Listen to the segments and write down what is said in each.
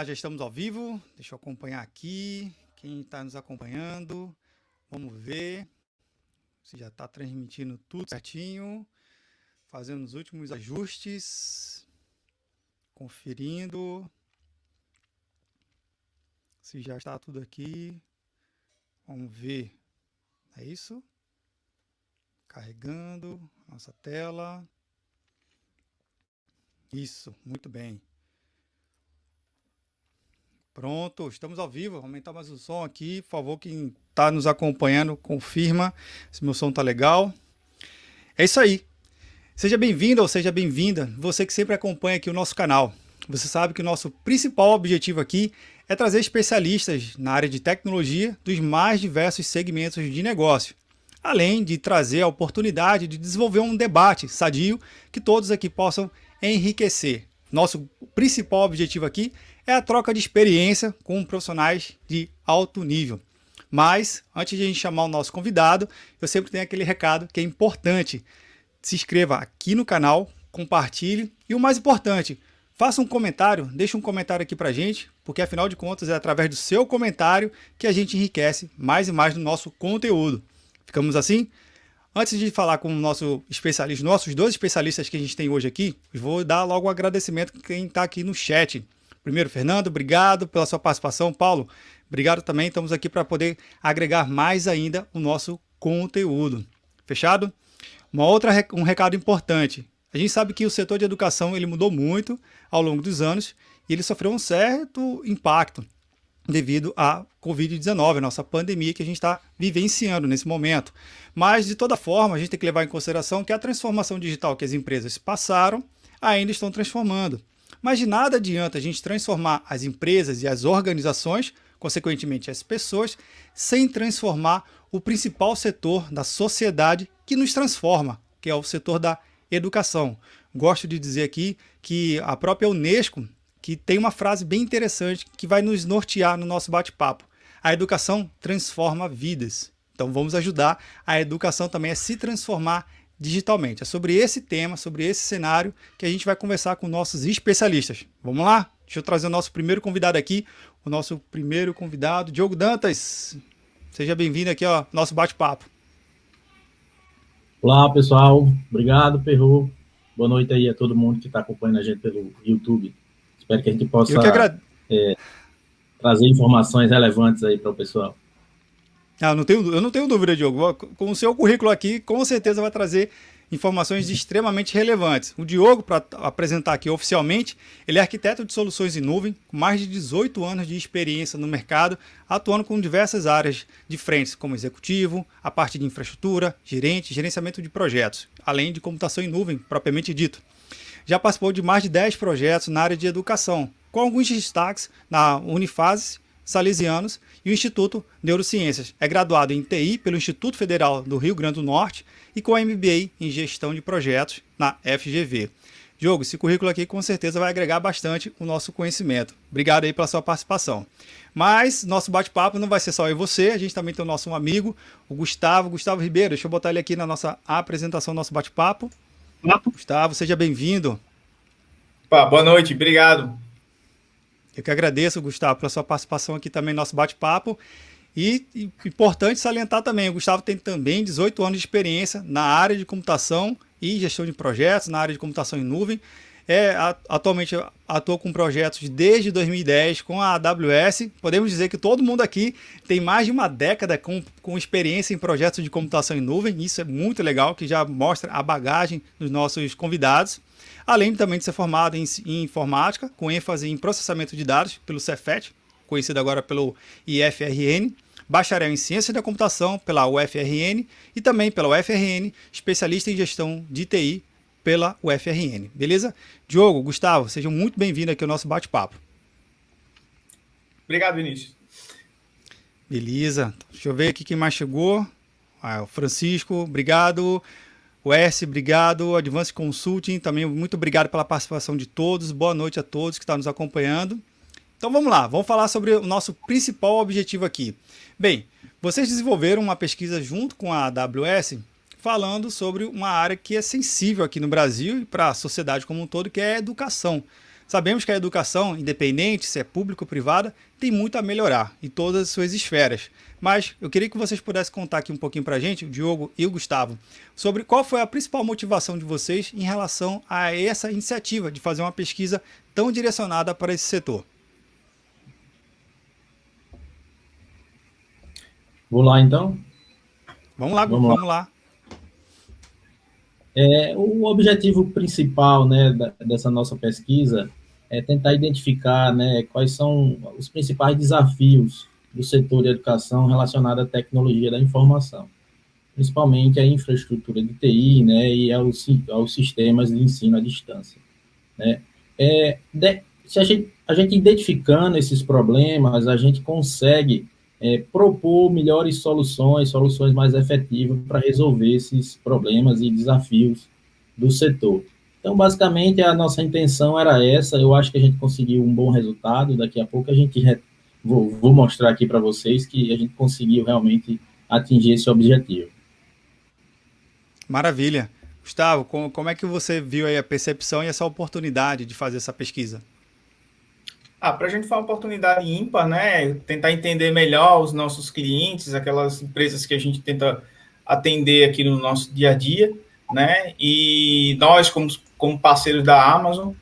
lá, já estamos ao vivo. Deixa eu acompanhar aqui. Quem está nos acompanhando? Vamos ver se já está transmitindo tudo certinho. Fazendo os últimos ajustes. Conferindo se já está tudo aqui. Vamos ver. É isso? Carregando nossa tela. Isso, muito bem. Pronto, estamos ao vivo. Vou aumentar mais o som aqui. Por favor, quem está nos acompanhando, confirma se meu som está legal. É isso aí. Seja bem-vindo ou seja bem-vinda, você que sempre acompanha aqui o nosso canal. Você sabe que o nosso principal objetivo aqui é trazer especialistas na área de tecnologia dos mais diversos segmentos de negócio, além de trazer a oportunidade de desenvolver um debate sadio que todos aqui possam enriquecer. Nosso principal objetivo aqui é a troca de experiência com profissionais de alto nível. Mas, antes de a gente chamar o nosso convidado, eu sempre tenho aquele recado que é importante. Se inscreva aqui no canal, compartilhe e o mais importante, faça um comentário, deixe um comentário aqui pra gente, porque afinal de contas é através do seu comentário que a gente enriquece mais e mais no nosso conteúdo. Ficamos assim? Antes de falar com o nosso especialista, nossos dois especialistas que a gente tem hoje aqui, eu vou dar logo um agradecimento a quem está aqui no chat. Primeiro, Fernando, obrigado pela sua participação. Paulo, obrigado também. Estamos aqui para poder agregar mais ainda o nosso conteúdo. Fechado? Um recado importante. A gente sabe que o setor de educação ele mudou muito ao longo dos anos e ele sofreu um certo impacto devido à Covid-19, a nossa pandemia que a gente está vivenciando nesse momento. Mas, de toda forma, a gente tem que levar em consideração que a transformação digital que as empresas passaram ainda estão transformando. Mas de nada adianta a gente transformar as empresas e as organizações, consequentemente as pessoas, sem transformar o principal setor da sociedade que nos transforma, que é o setor da educação. Gosto de dizer aqui que a própria Unesco que tem uma frase bem interessante que vai nos nortear no nosso bate-papo. A educação transforma vidas. Então vamos ajudar a educação também a se transformar digitalmente. É sobre esse tema, sobre esse cenário que a gente vai conversar com nossos especialistas. Vamos lá? Deixa eu trazer o nosso primeiro convidado aqui, o nosso primeiro convidado, Diogo Dantas. Seja bem-vindo aqui ao nosso bate-papo. Olá, pessoal. Obrigado, Perru. Boa noite aí a todo mundo que está acompanhando a gente pelo YouTube. Espero que a gente possa trazer informações relevantes aí para o pessoal. Eu não tenho dúvida, Diogo. Com o seu currículo aqui, com certeza vai trazer informações extremamente relevantes. O Diogo, para apresentar aqui oficialmente, ele é arquiteto de soluções em nuvem, com mais de 18 anos de experiência no mercado, atuando com diversas áreas de frentes, como executivo, a parte de infraestrutura, gerenciamento de projetos, além de computação em nuvem, propriamente dito. Já participou de mais de 10 projetos na área de educação, com alguns destaques na Unifases, Salesianos e o Instituto Neurociências. É graduado em TI pelo Instituto Federal do Rio Grande do Norte e com MBA em Gestão de Projetos na FGV. Diogo, esse currículo aqui com certeza vai agregar bastante o nosso conhecimento. Obrigado aí pela sua participação. Mas nosso bate-papo não vai ser só eu e você, a gente também tem o nosso amigo, o Gustavo Ribeiro. Deixa eu botar ele aqui na nossa apresentação, nosso bate-papo. Gustavo, seja bem-vindo. Boa noite, obrigado. Eu que agradeço, Gustavo, pela sua participação aqui também no nosso bate-papo. E importante salientar também, o Gustavo tem também 18 anos de experiência na área de computação e gestão de projetos, na área de computação em nuvem. Atualmente atua com projetos desde 2010 com a AWS. Podemos dizer que todo mundo aqui tem mais de uma década com experiência em projetos de computação em nuvem. Isso é muito legal, que já mostra a bagagem dos nossos convidados. Além também de ser formado em informática, com ênfase em processamento de dados pelo Cefet, conhecido agora pelo IFRN, bacharel em ciência da computação pela UFRN e também pela UFRN, especialista em gestão de TI pela UFRN, beleza? Diogo, Gustavo, sejam muito bem-vindos aqui ao nosso bate-papo. Obrigado, Vinícius. Beleza, deixa eu ver aqui quem mais chegou. O Francisco, obrigado. O S, obrigado. Advance Consulting, também muito obrigado pela participação de todos. Boa noite a todos que estão nos acompanhando. Então vamos lá, vamos falar sobre o nosso principal objetivo aqui. Bem, vocês desenvolveram uma pesquisa junto com a AWS falando sobre uma área que é sensível aqui no Brasil e para a sociedade como um todo, que é a educação. Sabemos que a educação, independente se é pública ou privada, tem muito a melhorar em todas as suas esferas. Mas eu queria que vocês pudessem contar aqui um pouquinho para a gente, o Diogo e o Gustavo, sobre qual foi a principal motivação de vocês em relação a essa iniciativa de fazer uma pesquisa tão direcionada para esse setor. Vou lá, então? Vamos lá, Gu, vamos lá. O objetivo principal, né, dessa nossa pesquisa é tentar identificar, né, quais são os principais desafios do setor de educação relacionado à tecnologia da informação, principalmente a infraestrutura de TI, né, e aos sistemas de ensino à distância, né. Se a gente identificando esses problemas, a gente consegue propor melhores soluções mais efetivas para resolver esses problemas e desafios do setor. Então, basicamente, a nossa intenção era essa. Eu acho que a gente conseguiu um bom resultado. Daqui a pouco vou mostrar aqui para vocês que a gente conseguiu realmente atingir esse objetivo. Maravilha. Gustavo, como é que você viu aí a percepção e essa oportunidade de fazer essa pesquisa? Para a gente foi uma oportunidade ímpar, né? Tentar entender melhor os nossos clientes, aquelas empresas que a gente tenta atender aqui no nosso dia a dia, né? E nós, como parceiros da Amazon,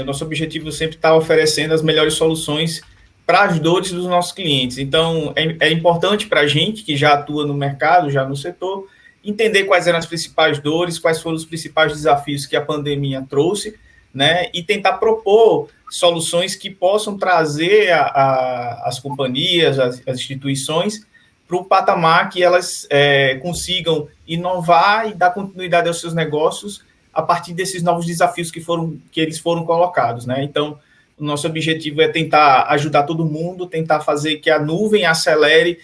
o nosso objetivo sempre está oferecendo as melhores soluções para as dores dos nossos clientes. Então, é importante para a gente, que já atua no mercado, já no setor, entender quais eram as principais dores, quais foram os principais desafios que a pandemia trouxe, né? E tentar propor soluções que possam trazer as companhias, as instituições, para o patamar que elas consigam inovar e dar continuidade aos seus negócios a partir desses novos desafios que eles foram colocados, né? Então, o nosso objetivo é tentar ajudar todo mundo, tentar fazer que a nuvem acelere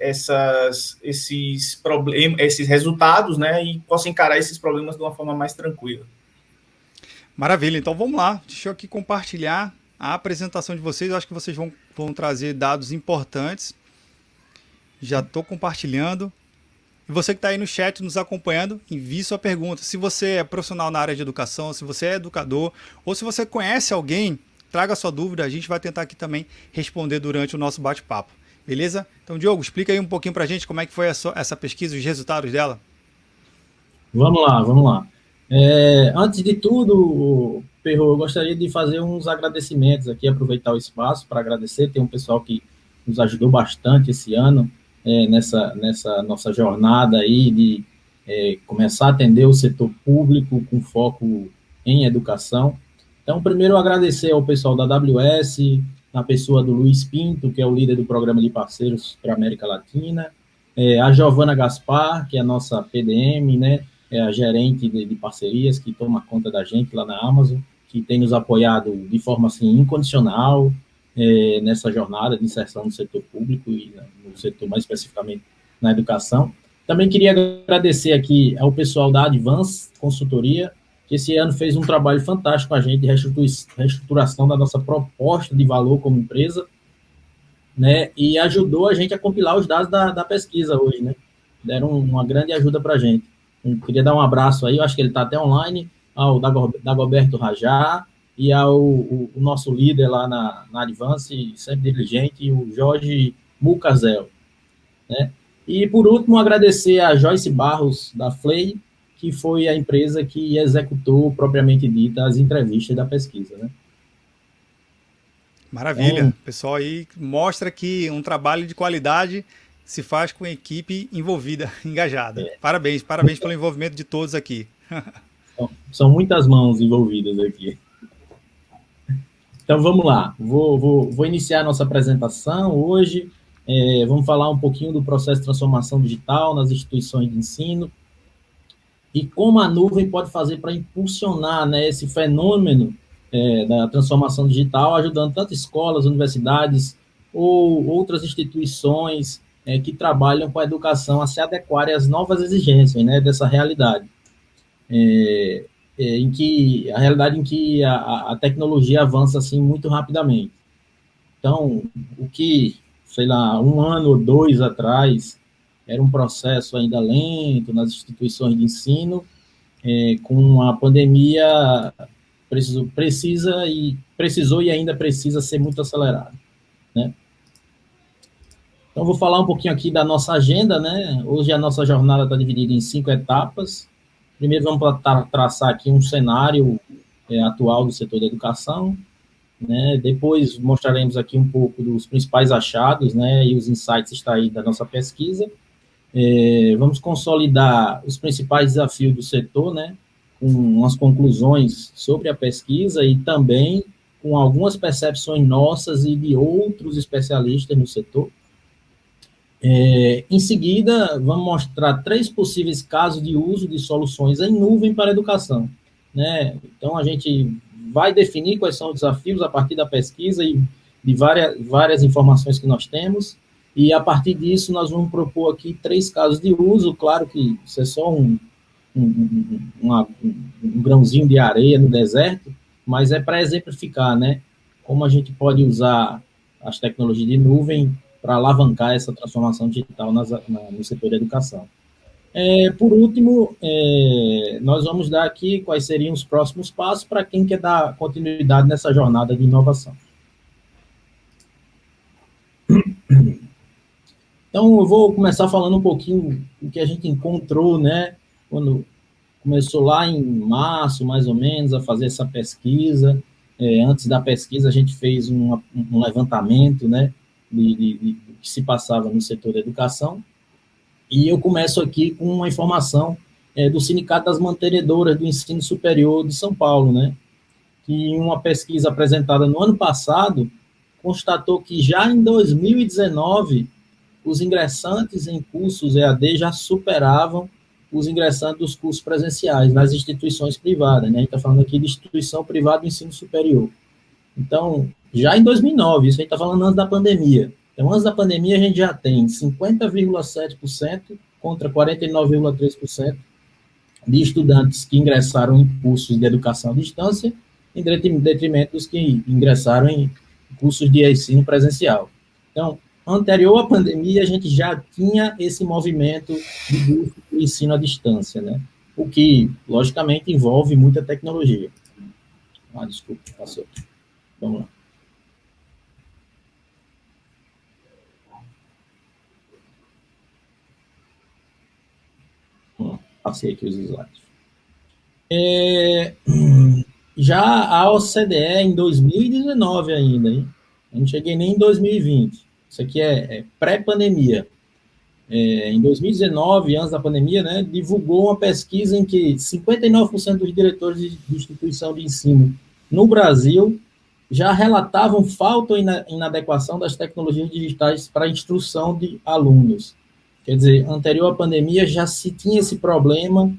esses problemas, esses resultados, né? E possa encarar esses problemas de uma forma mais tranquila. Maravilha, então vamos lá. Deixa eu aqui compartilhar a apresentação de vocês. Eu acho que vocês vão trazer dados importantes. Já estou compartilhando. E você que está aí no chat nos acompanhando, envie sua pergunta. Se você é profissional na área de educação, se você é educador, ou se você conhece alguém, traga sua dúvida. A gente vai tentar aqui também responder durante o nosso bate-papo. Beleza? Então, Diogo, explica aí um pouquinho para a gente como é que foi essa pesquisa, os resultados dela. Vamos lá. Antes de tudo, Perro, eu gostaria de fazer uns agradecimentos aqui, aproveitar o espaço para agradecer. Tem um pessoal que nos ajudou bastante esse ano nessa nossa jornada aí de começar a atender o setor público com foco em educação. Então, primeiro, agradecer ao pessoal da AWS, na pessoa do Luiz Pinto, que é o líder do programa de parceiros para a América Latina, a Giovana Gaspar, que é a nossa PDM, né? É a gerente de parcerias que toma conta da gente lá na Amazon, que tem nos apoiado de forma assim, incondicional nessa jornada de inserção no setor público e no setor mais especificamente na educação. Também queria agradecer aqui ao pessoal da Advance Consultoria, que esse ano fez um trabalho fantástico com a gente de reestruturação da nossa proposta de valor como empresa, né, e ajudou a gente a compilar os dados da pesquisa hoje, né, deram uma grande ajuda para a gente. Eu queria dar um abraço aí, eu acho que ele está até online, ao Dagoberto Rajá e o nosso líder lá na Advance, sempre diligente, o Jorge Mucazel, né? E, por último, agradecer a Joyce Barros, da Flay, que foi a empresa que executou, propriamente dita, as entrevistas da pesquisa, né? Maravilha. O pessoal aí mostra que um trabalho de qualidade se faz com a equipe envolvida, engajada. Parabéns pelo envolvimento de todos aqui. São muitas mãos envolvidas aqui. Então, vamos lá. Vou iniciar a nossa apresentação hoje. Vamos falar um pouquinho do processo de transformação digital nas instituições de ensino e como a nuvem pode fazer para impulsionar, né, esse fenômeno da transformação digital, ajudando tanto escolas, universidades ou outras instituições que trabalham com a educação a se adequarem às novas exigências, né, dessa realidade. Em que a tecnologia avança assim muito rapidamente. Então, o que, sei lá, 1 ano ou 2 atrás era um processo ainda lento nas instituições de ensino, com a pandemia precisou e ainda precisa ser muito acelerado, né? Então, vou falar um pouquinho aqui da nossa agenda, né? Hoje a nossa jornada está dividida em 5 etapas. Primeiro, vamos traçar aqui um cenário atual do setor da educação, né? Depois, mostraremos aqui um pouco dos principais achados, né? E os insights extraídos da nossa pesquisa. Vamos consolidar os principais desafios do setor, né? Com as conclusões sobre a pesquisa e também com algumas percepções nossas e de outros especialistas no setor. Em seguida, vamos mostrar 3 possíveis casos de uso de soluções em nuvem para a educação, né? Então, a gente vai definir quais são os desafios a partir da pesquisa e de várias informações que nós temos, e a partir disso nós vamos propor aqui 3 casos de uso. Claro que isso é só um grãozinho de areia no deserto, mas é para exemplificar, né, como a gente pode usar as tecnologias de nuvem para alavancar essa transformação digital no setor da educação. Por último, nós vamos dar aqui quais seriam os próximos passos para quem quer dar continuidade nessa jornada de inovação. Então, eu vou começar falando um pouquinho do que a gente encontrou, né, quando começou lá em março, mais ou menos, a fazer essa pesquisa. Antes da pesquisa, a gente fez um levantamento, né, do que se passava no setor da educação, e eu começo aqui com uma informação do Sindicato das Mantenedoras do Ensino Superior de São Paulo, né, que em uma pesquisa apresentada no ano passado, constatou que já em 2019, os ingressantes em cursos EAD já superavam os ingressantes dos cursos presenciais nas instituições privadas, né, a gente está falando aqui de instituição privada do ensino superior. Então, já em 2009, isso a gente está falando antes da pandemia. Então, antes da pandemia, a gente já tem 50,7% contra 49,3% de estudantes que ingressaram em cursos de educação à distância, em detrimento dos que ingressaram em cursos de ensino presencial. Então, anterior à pandemia, a gente já tinha esse movimento de ensino à distância, né? O que, logicamente, envolve muita tecnologia. Desculpa, passou. Vamos lá. Passei aqui os slides. Já a OCDE em 2019 ainda, hein? Eu não cheguei nem em 2020. Isso aqui é pré-pandemia. Em 2019, antes da pandemia, né, divulgou uma pesquisa em que 59% dos diretores de instituição de ensino no Brasil já relatavam falta ou inadequação das tecnologias digitais para a instrução de alunos. Quer dizer, anterior à pandemia já se tinha esse problema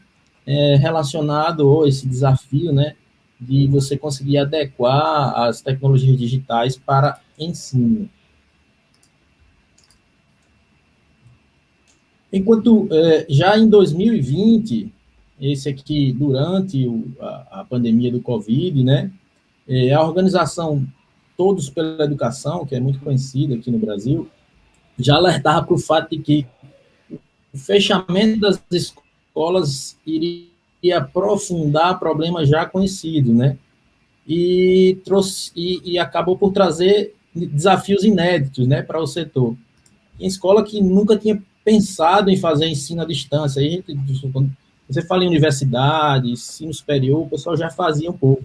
relacionado, ou esse desafio, né, de você conseguir adequar as tecnologias digitais para ensino. Enquanto já em 2020, esse aqui durante a pandemia do Covid, né, a organização Todos pela Educação, que é muito conhecida aqui no Brasil, já alertava para o fato de que o fechamento das escolas iria aprofundar problemas já conhecidos, né, e acabou por trazer desafios inéditos, né, para o setor. Em escola que nunca tinha pensado em fazer ensino à distância. Aí, quando você fala em universidade, ensino superior, o pessoal já fazia um pouco,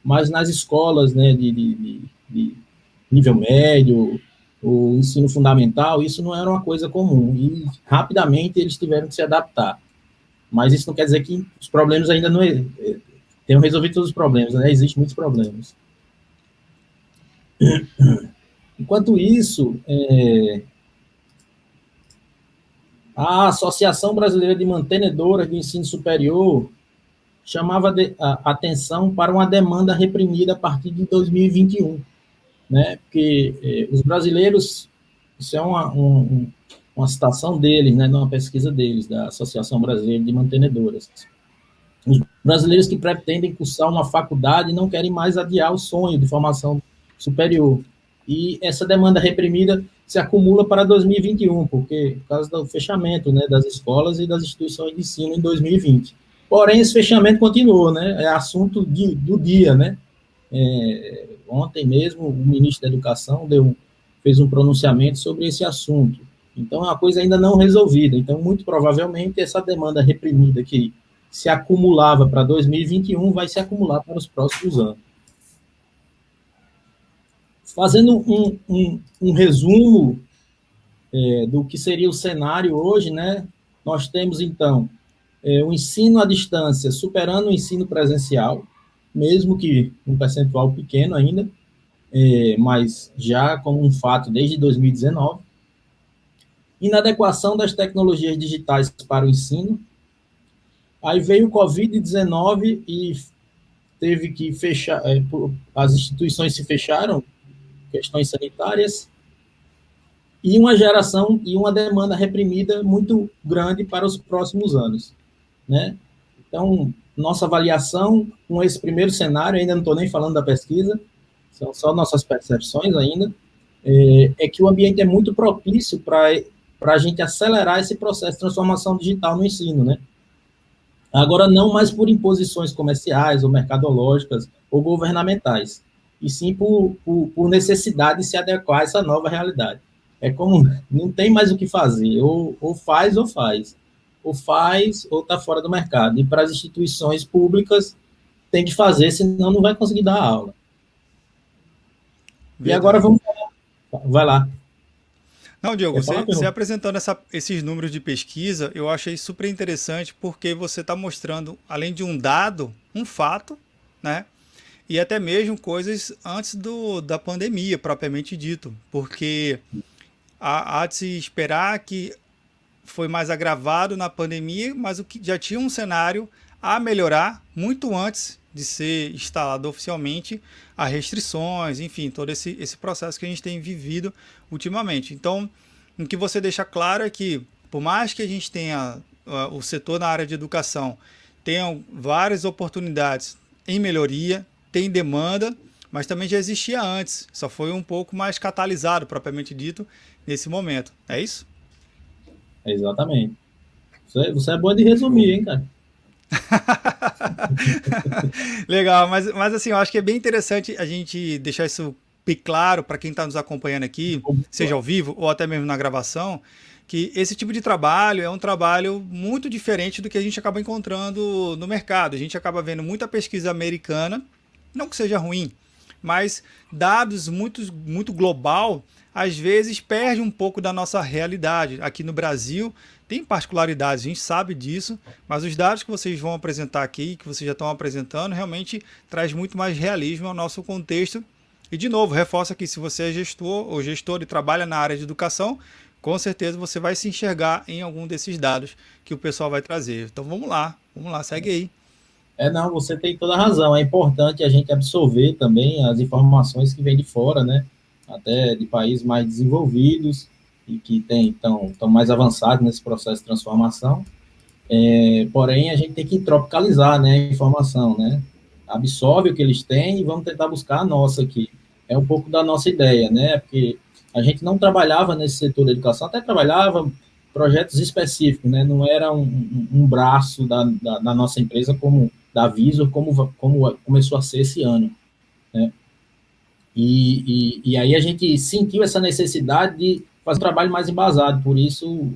mas nas escolas, né, de nível médio, o ensino fundamental, isso não era uma coisa comum, e rapidamente eles tiveram que se adaptar. Mas isso não quer dizer que os problemas ainda não tenham resolvido todos os problemas, né? Existem muitos problemas. Enquanto isso, a Associação Brasileira de Mantenedoras do Ensino Superior chamava a atenção para uma demanda reprimida a partir de 2021, né? Porque os brasileiros, isso é uma citação deles, né, numa pesquisa deles, da Associação Brasileira de Mantenedoras. Os brasileiros que pretendem cursar uma faculdade não querem mais adiar o sonho de formação superior. E essa demanda reprimida se acumula para 2021, por causa do fechamento, né, das escolas e das instituições de ensino em 2020. Porém, esse fechamento continuou, né? É assunto do dia, né? Ontem mesmo, o ministro da Educação fez um pronunciamento sobre esse assunto. Então, é uma coisa ainda não resolvida. Então, muito provavelmente, essa demanda reprimida que se acumulava para 2021 vai se acumular para os próximos anos. Fazendo um resumo do que seria o cenário hoje, né? Nós temos, então, o ensino à distância superando o ensino presencial, mesmo que um percentual pequeno ainda, mas já como um fato desde 2019. Inadequação das tecnologias digitais para o ensino. Aí veio o Covid-19 e teve que fechar, as instituições se fecharam, questões sanitárias, e uma geração e uma demanda reprimida muito grande para os próximos anos, né? Então, nossa avaliação com esse primeiro cenário, ainda não estou nem falando da pesquisa, são só nossas percepções ainda, é que o ambiente é muito propício para a gente acelerar esse processo de transformação digital no ensino, né? Agora, não mais por imposições comerciais ou mercadológicas ou governamentais, e sim por necessidade de se adequar a essa nova realidade. É como, não tem mais o que fazer, ou faz ou faz. Ou faz ou está fora do mercado. E para as instituições públicas, tem que fazer, senão não vai conseguir dar aula. Verdade. E agora vamos falar. Vai lá. Não, Diogo, você apresentando esses números de pesquisa, eu achei super interessante porque você está mostrando, além de um dado, um fato, né? E até mesmo coisas antes da pandemia, propriamente dito. Porque há de se esperar que foi mais agravado na pandemia, mas o que já tinha um cenário a melhorar muito antes de ser instalado oficialmente as restrições, enfim, todo esse processo que a gente tem vivido ultimamente. Então, o que você deixa claro é que, por mais que a gente tenha o setor na área de educação, tenha várias oportunidades em melhoria, tem demanda, mas também já existia antes, só foi um pouco mais catalisado, propriamente dito, nesse momento. É isso? Exatamente. Você é bom de resumir, hein, cara? Legal, mas assim, eu acho que é bem interessante a gente deixar isso bem claro para quem está nos acompanhando aqui, seja ao vivo ou até mesmo na gravação, que esse tipo de trabalho é um trabalho muito diferente do que a gente acaba encontrando no mercado. A gente acaba vendo muita pesquisa americana, não que seja ruim, mas dados muito global, às vezes perde um pouco da nossa realidade. Aqui no Brasil tem particularidades, a gente sabe disso, mas os dados que vocês vão apresentar aqui, que vocês já estão apresentando, realmente traz muito mais realismo ao nosso contexto. E, de novo, reforça que se você é gestor ou gestor e trabalha na área de educação, com certeza você vai se enxergar em algum desses dados que o pessoal vai trazer. Então vamos lá, segue aí. Não, você tem toda a razão. É importante a gente absorver também as informações que vêm de fora, né? Até de países mais desenvolvidos e que estão mais avançados nesse processo de transformação. Porém, a gente tem que tropicalizar, né, a informação, né? Absorve o que eles têm e vamos tentar buscar a nossa aqui. É um pouco da nossa ideia, né? Porque a gente não trabalhava nesse setor da educação, até trabalhava projetos específicos, né? Não era um braço da nossa empresa como da Visor, como começou a ser esse ano, né? E aí a gente sentiu essa necessidade de fazer um trabalho mais embasado, por isso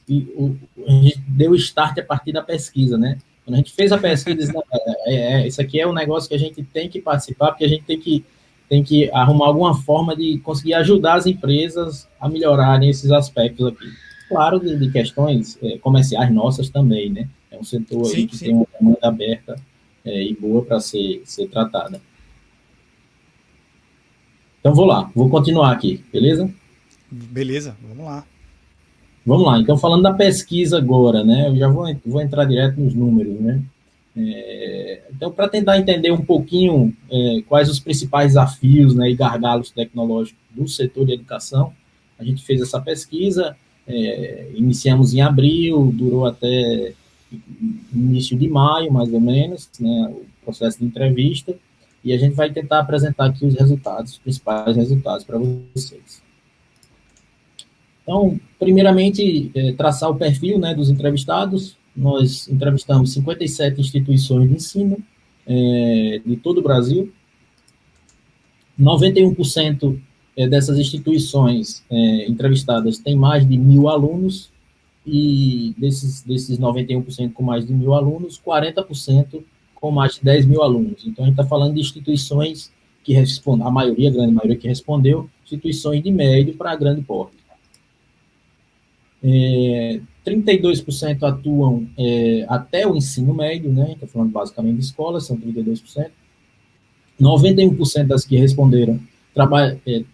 a gente deu start a partir da pesquisa, né? Quando a gente fez a pesquisa, isso aqui é um negócio que a gente tem que participar, porque a gente tem que arrumar alguma forma de conseguir ajudar as empresas a melhorarem esses aspectos aqui. Claro, de questões comerciais nossas também, né? É um setor aí que tem uma demanda aberta e boa para ser tratada. Então, vou continuar aqui, beleza? Beleza, vamos lá. Vamos lá, então falando da pesquisa agora, né? Eu já vou entrar direto nos números, né? Então, para tentar entender um pouquinho quais os principais desafios, né, e gargalos tecnológicos do setor de educação, a gente fez essa pesquisa, iniciamos em abril, durou até início de maio, mais ou menos, né, o processo de entrevista, e a gente vai tentar apresentar aqui os resultados, os principais resultados para vocês. Então, primeiramente, traçar o perfil, né, dos entrevistados. nós entrevistamos 57 instituições de ensino de todo o Brasil. 91% dessas instituições entrevistadas têm mais de 1.000 alunos, e desses 91% com mais de 1.000 alunos, 40% com mais de 10.000 alunos. Então, a gente está falando de instituições que respondem, a grande maioria que respondeu, instituições de médio para grande porte. 32% atuam até o ensino médio, né? Estou falando basicamente de escolas, são 32%. 91% das que responderam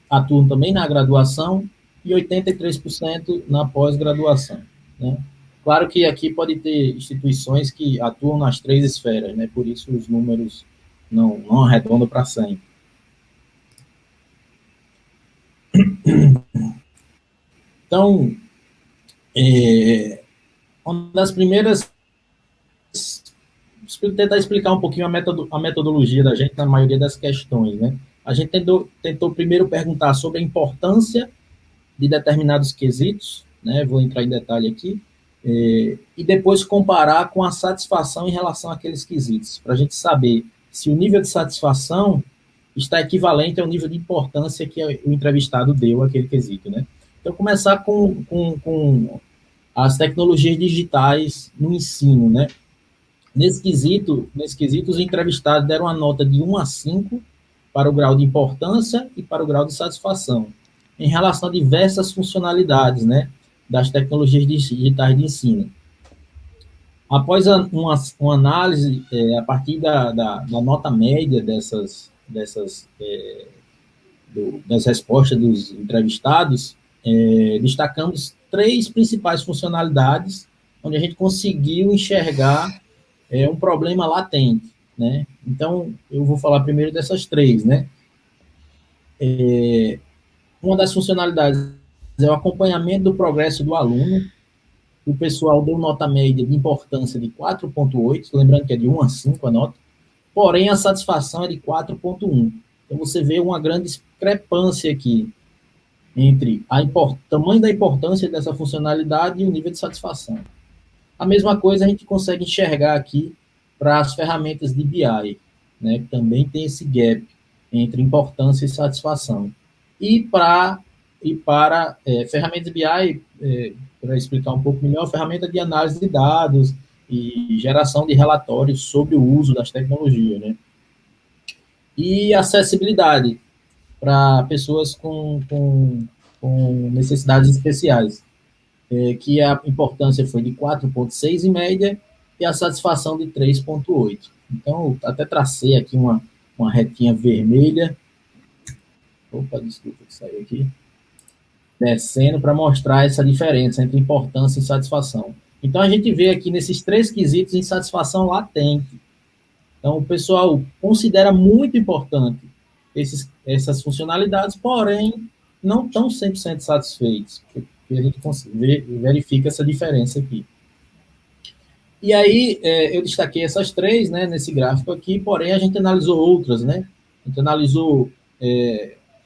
atuam também na graduação e 83% na pós-graduação, né? Claro que aqui pode ter instituições que atuam nas 3 esferas, né? Por isso os números não arredondam para 100. Então, uma das primeiras, tentar explicar um pouquinho a metodologia da gente na maioria das questões, né? A gente tentou primeiro perguntar sobre a importância de determinados quesitos, né? Vou entrar em detalhe aqui, e depois comparar com a satisfação em relação àqueles quesitos, para a gente saber se o nível de satisfação está equivalente ao nível de importância que o entrevistado deu àquele quesito, né? Então, começar com as tecnologias digitais no ensino, né? Nesse quesito, os entrevistados deram uma nota de 1 a 5 para o grau de importância e para o grau de satisfação, em relação a diversas funcionalidades, né, das tecnologias digitais de ensino. Após uma análise, a partir da nota média das respostas dos entrevistados, destacamos 3 principais funcionalidades, onde a gente conseguiu enxergar um problema latente, né? Então, eu vou falar primeiro dessas 3, né? Uma das funcionalidades é o acompanhamento do progresso do aluno. O pessoal deu nota média de importância de 4,8, lembrando que é de 1 a 5 a nota, porém a satisfação é de 4,1. Então, você vê uma grande discrepância aqui entre o tamanho da importância dessa funcionalidade e o nível de satisfação. A mesma coisa a gente consegue enxergar aqui para as ferramentas de BI, né, que também tem esse gap entre importância e satisfação. E para ferramentas de BI, para explicar um pouco melhor, ferramenta de análise de dados e geração de relatórios sobre o uso das tecnologias, né? E acessibilidade para pessoas com necessidades especiais, que a importância foi de 4,6 em média e a satisfação de 3,8. Então, até tracei aqui uma retinha vermelha. Opa, desculpa que saiu aqui. Descendo para mostrar essa diferença entre importância e satisfação. Então, a gente vê aqui nesses 3 quesitos insatisfação latente. Então, o pessoal considera muito importante essas funcionalidades, porém, não estão 100% satisfeitos. A gente verifica essa diferença aqui. E aí, eu destaquei essas 3, né, nesse gráfico aqui, porém, a gente analisou outras, né? A gente analisou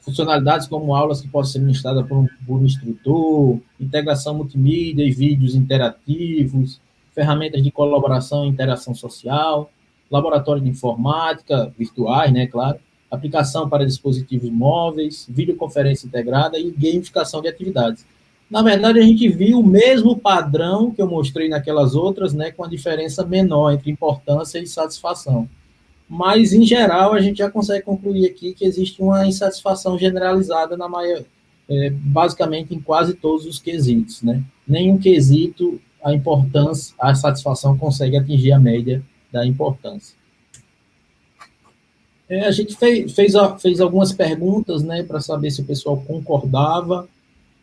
funcionalidades como aulas que podem ser ministradas por um instrutor, integração multimídia e vídeos interativos, ferramentas de colaboração e interação social, laboratório de informática, virtuais, né, claro, aplicação para dispositivos móveis, videoconferência integrada e gamificação de atividades. Na verdade, a gente viu o mesmo padrão que eu mostrei naquelas outras, né, com a diferença menor entre importância e satisfação. Mas, em geral, a gente já consegue concluir aqui que existe uma insatisfação generalizada basicamente em quase todos os quesitos, né? Nenhum quesito, a satisfação consegue atingir a média da importância. A gente fez algumas perguntas, né, para saber se o pessoal concordava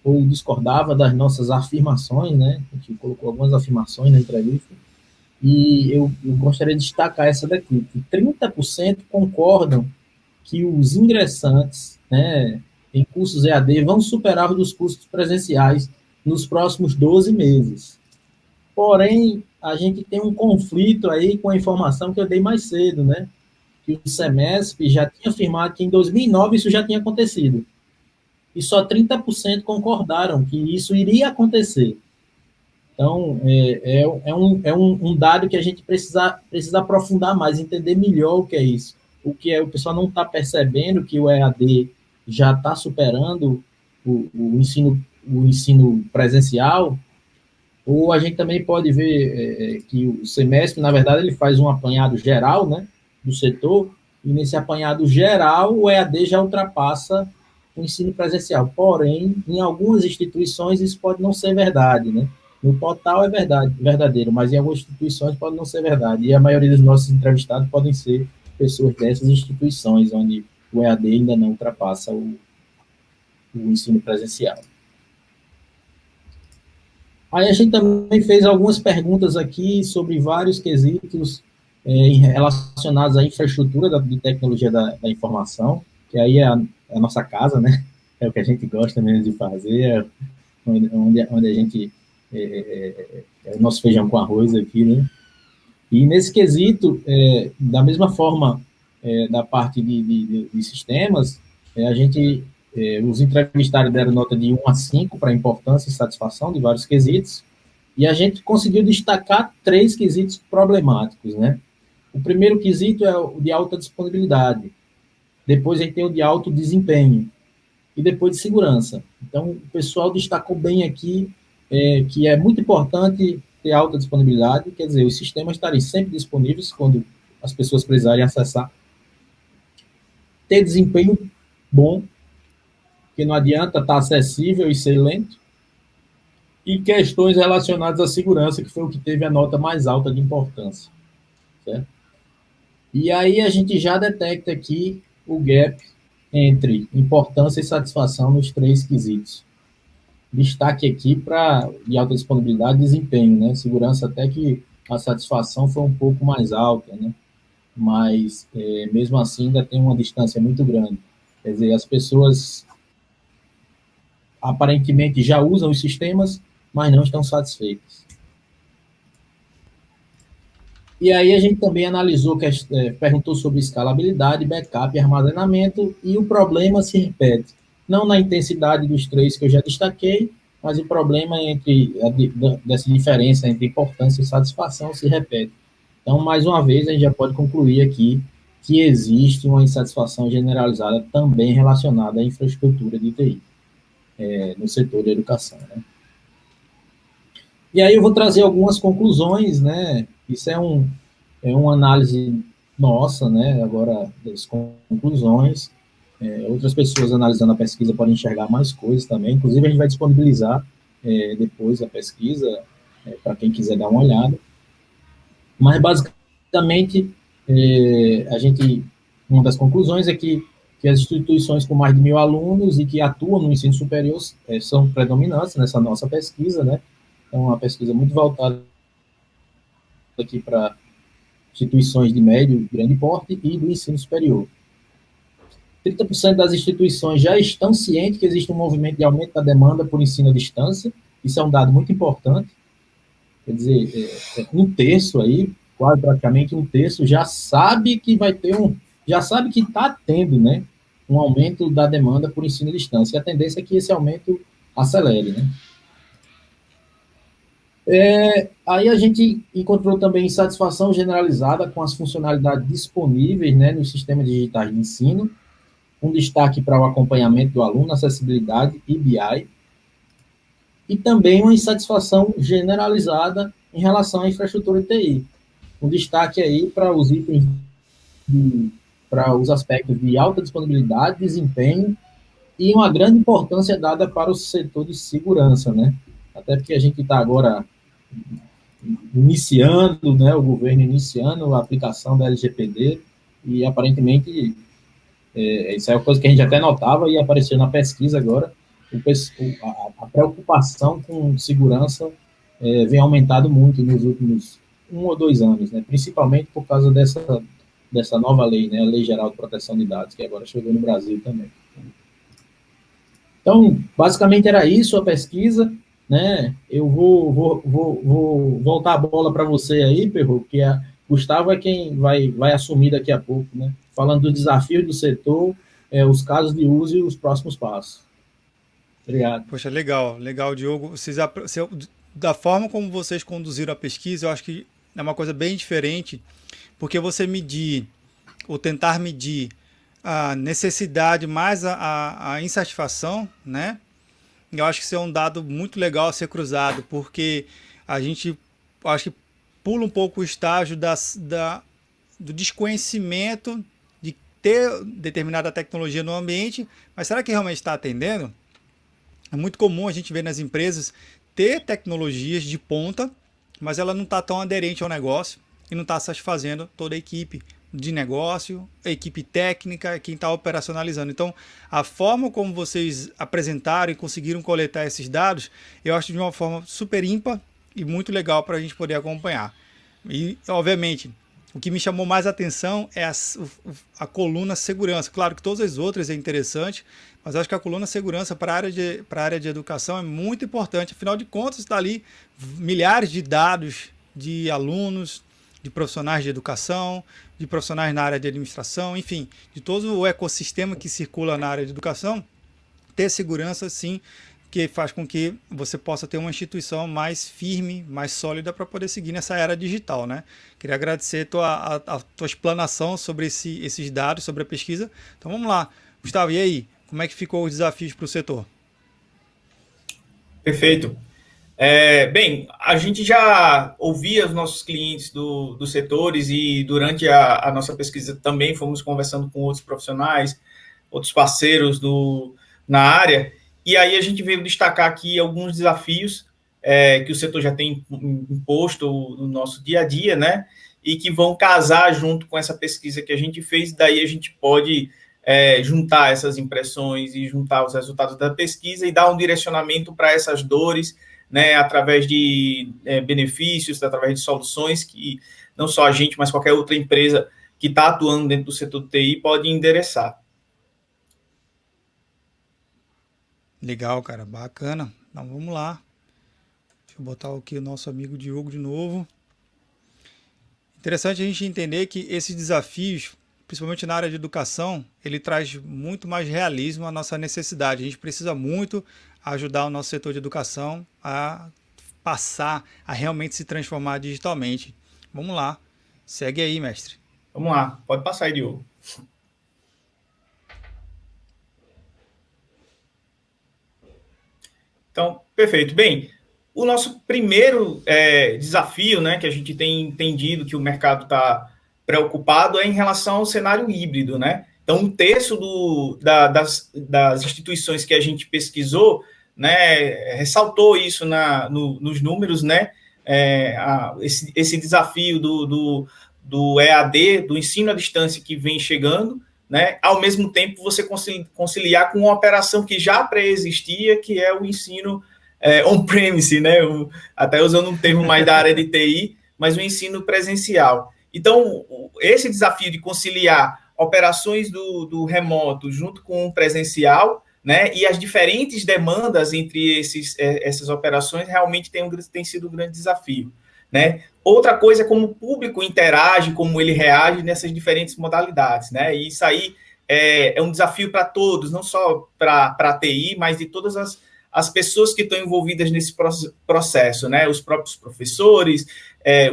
ou discordava das nossas afirmações, né? A gente colocou algumas afirmações na entrevista. E eu gostaria de destacar essa daqui, que 30% concordam que os ingressantes, né, em cursos EAD vão superar os dos cursos presenciais nos próximos 12 meses. Porém, a gente tem um conflito aí com a informação que eu dei mais cedo, né? Que o SEMESP já tinha afirmado que em 2009 isso já tinha acontecido. E só 30% concordaram que isso iria acontecer. Então, um dado que a gente precisa aprofundar mais, entender melhor o que é isso. O que é, o pessoal não está percebendo que o EAD já está superando o ensino presencial, ou a gente também pode ver que o semestre, na verdade, ele faz um apanhado geral, né, do setor, e nesse apanhado geral, o EAD já ultrapassa o ensino presencial. Porém, em algumas instituições isso pode não ser verdade, né? No total é verdadeiro, mas em algumas instituições pode não ser verdade. E a maioria dos nossos entrevistados podem ser pessoas dessas instituições, onde o EAD ainda não ultrapassa o ensino presencial. Aí a gente também fez algumas perguntas aqui sobre vários quesitos relacionados à infraestrutura de tecnologia da informação, que aí é a nossa casa, né? É o que a gente gosta mesmo de fazer, onde a gente é o nosso feijão com arroz aqui, né? E nesse quesito, da mesma forma da parte de sistemas, a gente, os entrevistados deram nota de 1 a 5 para a importância e satisfação de vários quesitos, e a gente conseguiu destacar 3 quesitos problemáticos, né? O primeiro quesito é o de alta disponibilidade, depois a gente tem o de alto desempenho, e depois de segurança. Então, o pessoal destacou bem aqui que é muito importante ter alta disponibilidade, quer dizer, os sistemas estarem sempre disponíveis quando as pessoas precisarem acessar. Ter desempenho bom, porque não adianta estar acessível e ser lento. E questões relacionadas à segurança, que foi o que teve a nota mais alta de importância. Certo? E aí a gente já detecta aqui o gap entre importância e satisfação nos 3 quesitos. Destaque aqui para de alta disponibilidade e desempenho, né? Segurança até que a satisfação foi um pouco mais alta, né? Mas mesmo assim ainda tem uma distância muito grande. Quer dizer, as pessoas aparentemente já usam os sistemas, mas não estão satisfeitas. E aí a gente também analisou, perguntou sobre escalabilidade, backup e armazenamento, e o problema se repete. Não na intensidade dos 3 que eu já destaquei, mas o problema dessa diferença entre importância e satisfação se repete. Então, mais uma vez, a gente já pode concluir aqui que existe uma insatisfação generalizada também relacionada à infraestrutura de TI, no setor da educação, né? E aí eu vou trazer algumas conclusões, né? Isso é uma análise nossa, né? Agora, das conclusões. Outras pessoas analisando a pesquisa podem enxergar mais coisas também. Inclusive, a gente vai disponibilizar depois a pesquisa para quem quiser dar uma olhada. Mas, basicamente, uma das conclusões é que as instituições com mais de 1.000 alunos e que atuam no ensino superior são predominantes nessa nossa pesquisa, né? É uma pesquisa muito voltada aqui para instituições de médio e grande porte e do ensino superior. 30% das instituições já estão cientes que existe um movimento de aumento da demanda por ensino à distância. Isso é um dado muito importante. Quer dizer, um terço aí, quase praticamente um terço, já sabe que vai ter já sabe que está tendo, né, um aumento da demanda por ensino à distância. E a tendência é que esse aumento acelere, né? Aí a gente encontrou também insatisfação generalizada com as funcionalidades disponíveis, né, nos sistemas digitais de ensino, um destaque para o acompanhamento do aluno, acessibilidade e BI, e também uma insatisfação generalizada em relação à infraestrutura de TI. Um destaque aí para os itens, para os aspectos de alta disponibilidade, desempenho, e uma grande importância dada para o setor de segurança, né? Até porque a gente está agora iniciando, né, o governo iniciando a aplicação da LGPD, e aparentemente isso é uma coisa que a gente até notava e apareceu na pesquisa agora, a preocupação com segurança vem aumentado muito nos últimos 1 ou 2 anos, né, principalmente por causa dessa nova lei, né, a Lei Geral de Proteção de Dados, que agora chegou no Brasil também. Então, basicamente era isso a pesquisa, né? Eu vou voltar a bola para você aí, Perro, que Gustavo é quem vai assumir daqui a pouco, né? Falando dos desafios do setor, os casos de uso e os próximos passos. Obrigado. Poxa, legal, Diogo. da forma como vocês conduziram a pesquisa, eu acho que é uma coisa bem diferente, porque você medir, ou tentar medir a necessidade mais a insatisfação, né? Eu acho que isso é um dado muito legal a ser cruzado, porque a gente, acho que pula um pouco o estágio do desconhecimento de ter determinada tecnologia no ambiente, mas será que realmente está atendendo? É muito comum a gente ver nas empresas ter tecnologias de ponta, mas ela não está tão aderente ao negócio e não está satisfazendo toda a equipe de negócio, a equipe técnica, quem está operacionalizando. Então, a forma como vocês apresentaram e conseguiram coletar esses dados, eu acho de uma forma super ímpar e muito legal para a gente poder acompanhar. E, obviamente, o que me chamou mais atenção é a coluna segurança. Claro que todas as outras é interessante, mas acho que a coluna segurança para a área de educação é muito importante. Afinal de contas, está ali milhares de dados de alunos, de profissionais de educação, de profissionais na área de administração, enfim, de todo o ecossistema que circula na área de educação. Ter segurança, sim, que faz com que você possa ter uma instituição mais firme, mais sólida para poder seguir nessa era digital, né? Queria agradecer a tua explanação sobre esses dados, sobre a pesquisa. Então vamos lá. Gustavo, e aí? Como é que ficou os desafios para o setor? Perfeito. Bem, a gente já ouvia os nossos clientes dos setores e durante a nossa pesquisa também fomos conversando com outros profissionais, outros parceiros na área, e aí a gente veio destacar aqui alguns desafios que o setor já tem imposto no nosso dia a dia, né? E que vão casar junto com essa pesquisa que a gente fez, daí a gente pode juntar essas impressões e juntar os resultados da pesquisa e dar um direcionamento para essas dores, né, através de benefícios, através de soluções que não só a gente, mas qualquer outra empresa que está atuando dentro do setor do TI pode endereçar. Legal, cara, bacana. Então vamos lá. Deixa eu botar aqui o nosso amigo Diogo de novo. Interessante a gente entender que esses desafios, principalmente na área de educação, ele traz muito mais realismo à nossa necessidade. A gente precisa muito ajudar o nosso setor de educação a passar, a realmente se transformar digitalmente. Vamos lá. Segue aí, mestre. Vamos lá. Pode passar aí, Diogo. Então, perfeito. Bem, o nosso primeiro desafio, né, que a gente tem entendido que o mercado está preocupado é em relação ao cenário híbrido, né? Então, um terço das instituições que a gente pesquisou, né, ressaltou isso nos números, né? Esse desafio do EAD, do ensino à distância que vem chegando, né? Ao mesmo tempo, você conciliar com uma operação que já pré-existia, que é o ensino on-premise, né? Até usando um termo mais da área de TI, mas o ensino presencial. Então, esse desafio de conciliar operações do remoto junto com o presencial, né, e as diferentes demandas entre essas operações realmente tem sido um grande desafio, né? Outra coisa é como o público interage, como ele reage nessas diferentes modalidades, né? E isso aí é um desafio para todos, não só para a TI, mas de todas as pessoas que estão envolvidas nesse processo, né? Os próprios professores,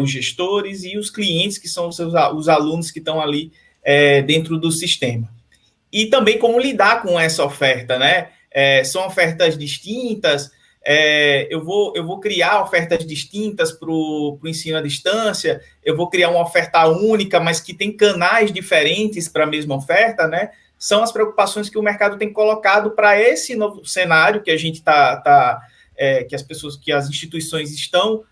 os gestores e os clientes, que são os alunos que estão ali dentro do sistema. E também como lidar com essa oferta, né? São ofertas distintas, eu vou criar ofertas distintas para o ensino à distância, eu vou criar uma oferta única, mas que tem canais diferentes para a mesma oferta, né? São as preocupações que o mercado tem colocado para esse novo cenário que a gente que as instituições estão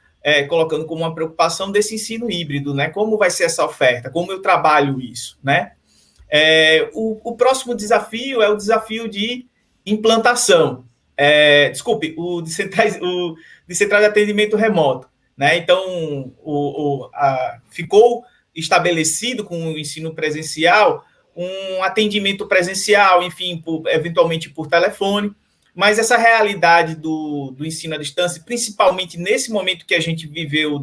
colocando como uma preocupação desse ensino híbrido, né? Como vai ser essa oferta? Como eu trabalho isso, né? O próximo desafio é o desafio de implantação. O de centrais de atendimento remoto, né? Então, ficou estabelecido com o ensino presencial um atendimento presencial, enfim, eventualmente por telefone, mas essa realidade do ensino à distância, principalmente nesse momento que a gente viveu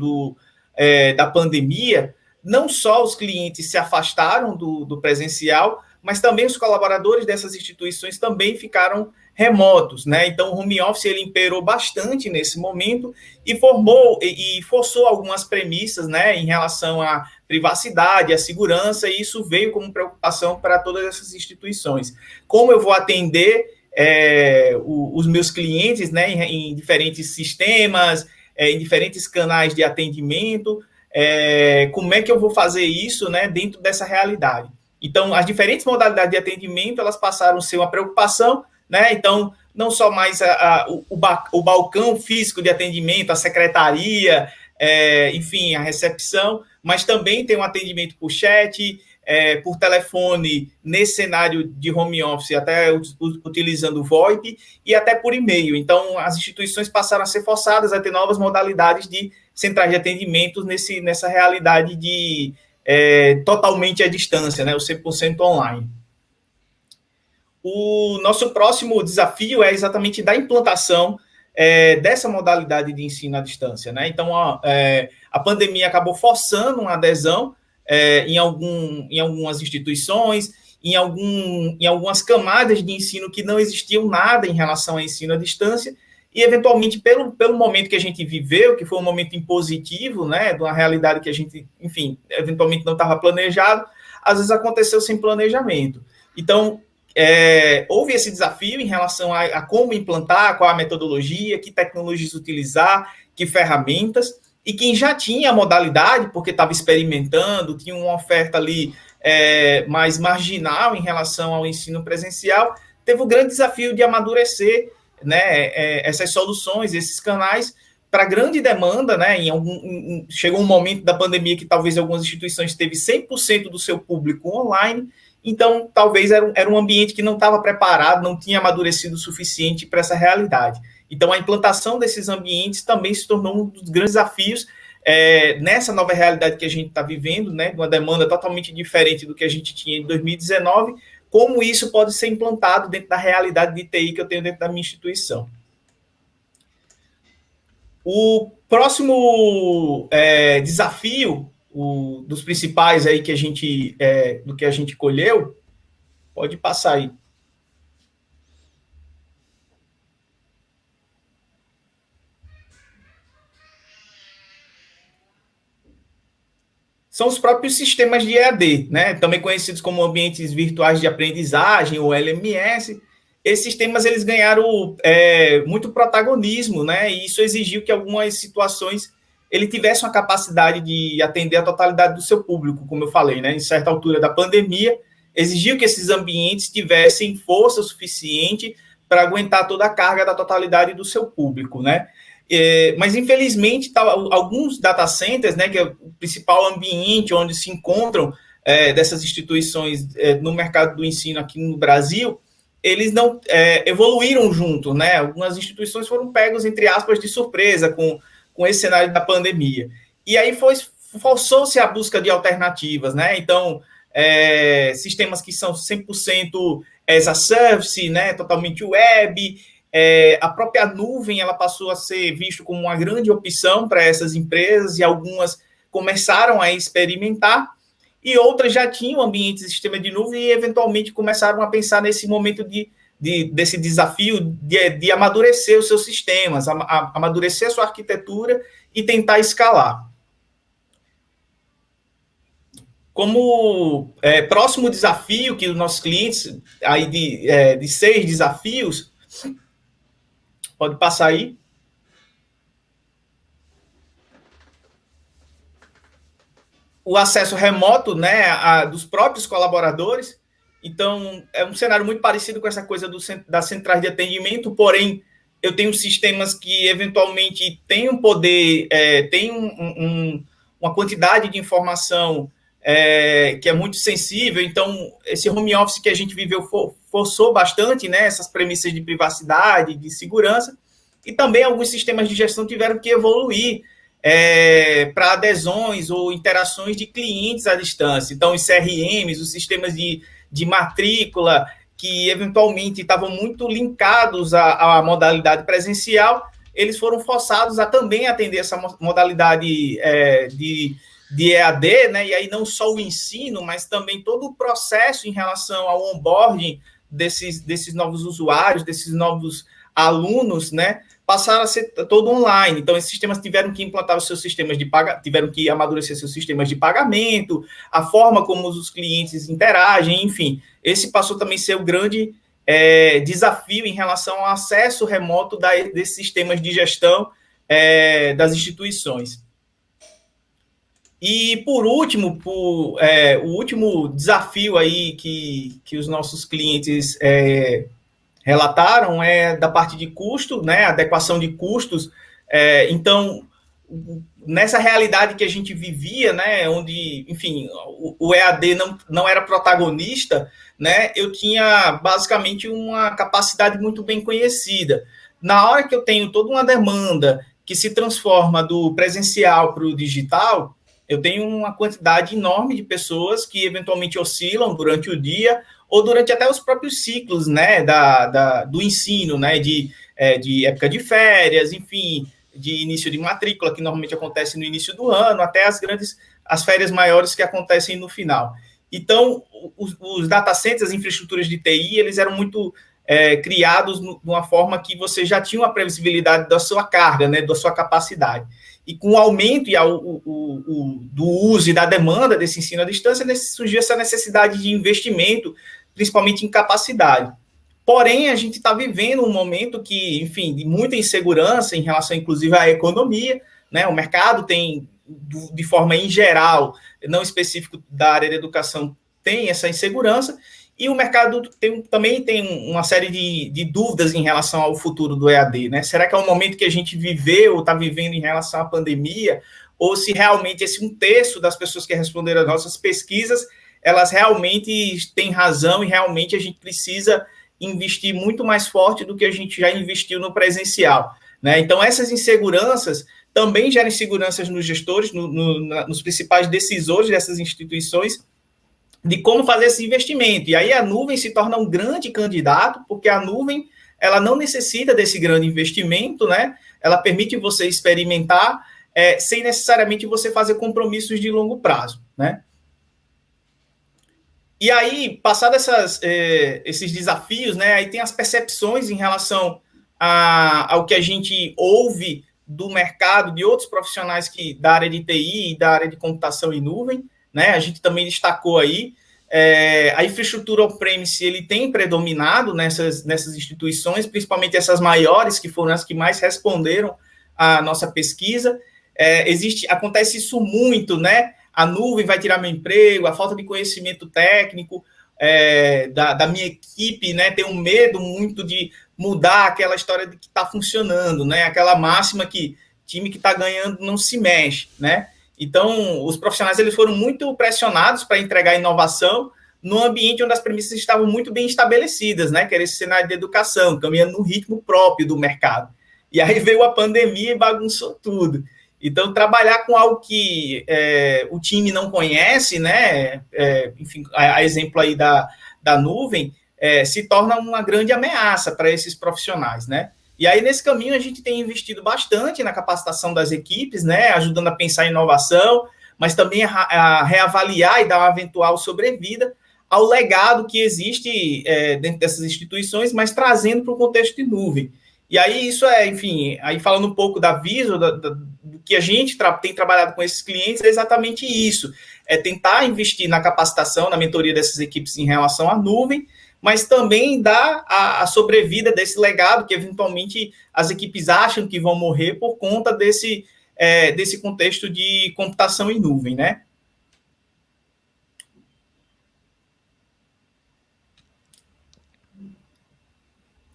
da pandemia, não só os clientes se afastaram do presencial, mas também os colaboradores dessas instituições também ficaram remotos, né? Então, o home office ele imperou bastante nesse momento e formou e forçou algumas premissas, né, em relação à privacidade, à segurança, e isso veio como preocupação para todas essas instituições. Como eu vou atender os meus clientes, né, em diferentes sistemas, em diferentes canais de atendimento, como é que eu vou fazer isso, né, dentro dessa realidade? Então, as diferentes modalidades de atendimento, elas passaram a ser uma preocupação, né? Então, não só mais o balcão físico de atendimento, a secretaria, enfim, a recepção, mas também tem um atendimento por chat, por telefone, nesse cenário de home office, até utilizando o VoIP, e até por e-mail. Então, as instituições passaram a ser forçadas a ter novas modalidades de centrais de atendimento nessa realidade de totalmente à distância, né, o 100% online. O nosso próximo desafio é exatamente da implantação dessa modalidade de ensino à distância, né? Então, a pandemia acabou forçando uma adesão em algumas instituições, em algumas camadas de ensino que não existiam nada em relação ao ensino à distância, e, eventualmente, pelo momento que a gente viveu, que foi um momento impositivo, né, de uma realidade que a gente, enfim, eventualmente não estava planejado, às vezes aconteceu sem planejamento. Então, houve esse desafio em relação a como implantar, qual a metodologia, que tecnologias utilizar, que ferramentas, e quem já tinha a modalidade, porque estava experimentando, tinha uma oferta ali mais marginal em relação ao ensino presencial, teve o grande desafio de amadurecer, né, essas soluções, esses canais, para grande demanda, né? Chegou um momento da pandemia que talvez algumas instituições teve 100% do seu público online, então talvez era um ambiente que não estava preparado, não tinha amadurecido o suficiente para essa realidade. Então, a implantação desses ambientes também se tornou um dos grandes desafios nessa nova realidade que a gente está vivendo, né? Uma demanda totalmente diferente do que a gente tinha em 2019, como isso pode ser implantado dentro da realidade de TI que eu tenho dentro da minha instituição. O próximo desafio, dos principais aí que a gente, do que a gente colheu, pode passar aí. São os próprios sistemas de EAD, né? Também conhecidos como ambientes virtuais de aprendizagem, ou LMS. Esses sistemas eles ganharam muito protagonismo, né? E isso exigiu que algumas situações ele tivesse uma capacidade de atender a totalidade do seu público, como eu falei, né? Em certa altura da pandemia, exigiu que esses ambientes tivessem força suficiente para aguentar toda a carga da totalidade do seu público, né? Mas, infelizmente, alguns data centers, né, que é o principal ambiente onde se encontram dessas instituições no mercado do ensino aqui no Brasil, eles não evoluíram junto, né? Algumas instituições foram pegos, entre aspas, de surpresa com esse cenário da pandemia. E aí forçou-se a busca de alternativas, né? Então, sistemas que são 100% as a service, né? Totalmente web. A própria nuvem ela passou a ser vista como uma grande opção para essas empresas, e algumas começaram a experimentar, e outras já tinham ambientes de sistema de nuvem e, eventualmente, começaram a pensar nesse momento desse desafio de amadurecer os seus sistemas, amadurecer a sua arquitetura e tentar escalar. Como próximo desafio que os nossos clientes, aí de 6 desafios, pode passar aí. O acesso remoto, né, dos próprios colaboradores. Então, é um cenário muito parecido com essa coisa das centrais de atendimento, porém, eu tenho sistemas que, eventualmente, têm um poder, têm uma quantidade de informação que é muito sensível. Então, esse home office que a gente viveu forçou bastante, né, essas premissas de privacidade, de segurança, e também alguns sistemas de gestão tiveram que evoluir para adesões ou interações de clientes à distância. Então, os CRMs, os sistemas de matrícula, que eventualmente estavam muito linkados à modalidade presencial, eles foram forçados a também atender essa modalidade de EAD, né? E aí não só o ensino, mas também todo o processo em relação ao onboarding desses novos usuários, desses novos alunos, né, passaram a ser todo online. Então, esses sistemas tiveram que implantar os seus sistemas de pagamento, tiveram que amadurecer seus sistemas de pagamento, a forma como os clientes interagem, enfim. Esse passou também a ser o grande desafio em relação ao acesso remoto desses sistemas de gestão das instituições. E, por último, o último desafio aí que os nossos clientes relataram é da parte de custo, né, adequação de custos. Então, nessa realidade que a gente vivia, né, onde, enfim, o EAD não era protagonista, né, eu tinha basicamente uma capacidade muito bem conhecida. Na hora que eu tenho toda uma demanda que se transforma do presencial para o digital, eu tenho uma quantidade enorme de pessoas que eventualmente oscilam durante o dia ou durante até os próprios ciclos, né, do ensino, né, de época de férias, enfim, de início de matrícula, que normalmente acontece no início do ano, até as férias maiores que acontecem no final. Então, os data centers, as infraestruturas de TI, eles eram muito criados de uma forma que você já tinha uma previsibilidade da sua carga, né, da sua capacidade. E com o aumento do uso e da demanda desse ensino à distância, surgiu essa necessidade de investimento, principalmente em capacidade. Porém, a gente está vivendo um momento que, enfim, de muita insegurança em relação, inclusive, à economia, né? O mercado tem, de forma em geral, não específico da área da educação, tem essa insegurança, e o mercado também tem uma série de dúvidas em relação ao futuro do EAD, né? Será que é um momento que a gente viveu ou está vivendo em relação à pandemia, ou se realmente esse 1/3 das pessoas que responderam às nossas pesquisas, elas realmente têm razão e realmente a gente precisa investir muito mais forte do que a gente já investiu no presencial, né? Então, essas inseguranças também geram inseguranças nos gestores, nos principais decisores dessas instituições, de como fazer esse investimento. E aí a nuvem se torna um grande candidato, porque a nuvem, ela não necessita desse grande investimento, né? Ela permite você experimentar sem necessariamente você fazer compromissos de longo prazo, né? E aí, passados esses desafios, né, aí tem as percepções em relação ao que a gente ouve do mercado, de outros profissionais da área de TI e da área de computação em nuvem, né? A gente também destacou aí, a infraestrutura on-premise, ele tem predominado nessas instituições, principalmente essas maiores, que foram as que mais responderam à nossa pesquisa. Acontece isso muito, né? A nuvem vai tirar meu emprego, a falta de conhecimento técnico da minha equipe, né? Tem um medo muito de mudar aquela história de que está funcionando, né? Aquela máxima que time que está ganhando não se mexe, né? Então, os profissionais eles foram muito pressionados para entregar inovação no ambiente onde as premissas estavam muito bem estabelecidas, né? Que era esse cenário de educação, caminhando no ritmo próprio do mercado. E aí veio a pandemia e bagunçou tudo. Então, trabalhar com algo que o time não conhece, né? Enfim, a exemplo aí da nuvem, se torna uma grande ameaça para esses profissionais, né? E aí, nesse caminho, a gente tem investido bastante na capacitação das equipes, né? Ajudando a pensar em inovação, mas também a reavaliar e dar uma eventual sobrevida ao legado que existe dentro dessas instituições, mas trazendo para o contexto de nuvem. E aí, isso enfim, aí falando um pouco da Visor, do que a gente tem trabalhado com esses clientes, é exatamente isso. É tentar investir na capacitação, na mentoria dessas equipes em relação à nuvem, mas também dar a sobrevida desse legado que, eventualmente, as equipes acham que vão morrer por conta desse contexto de computação em nuvem, né?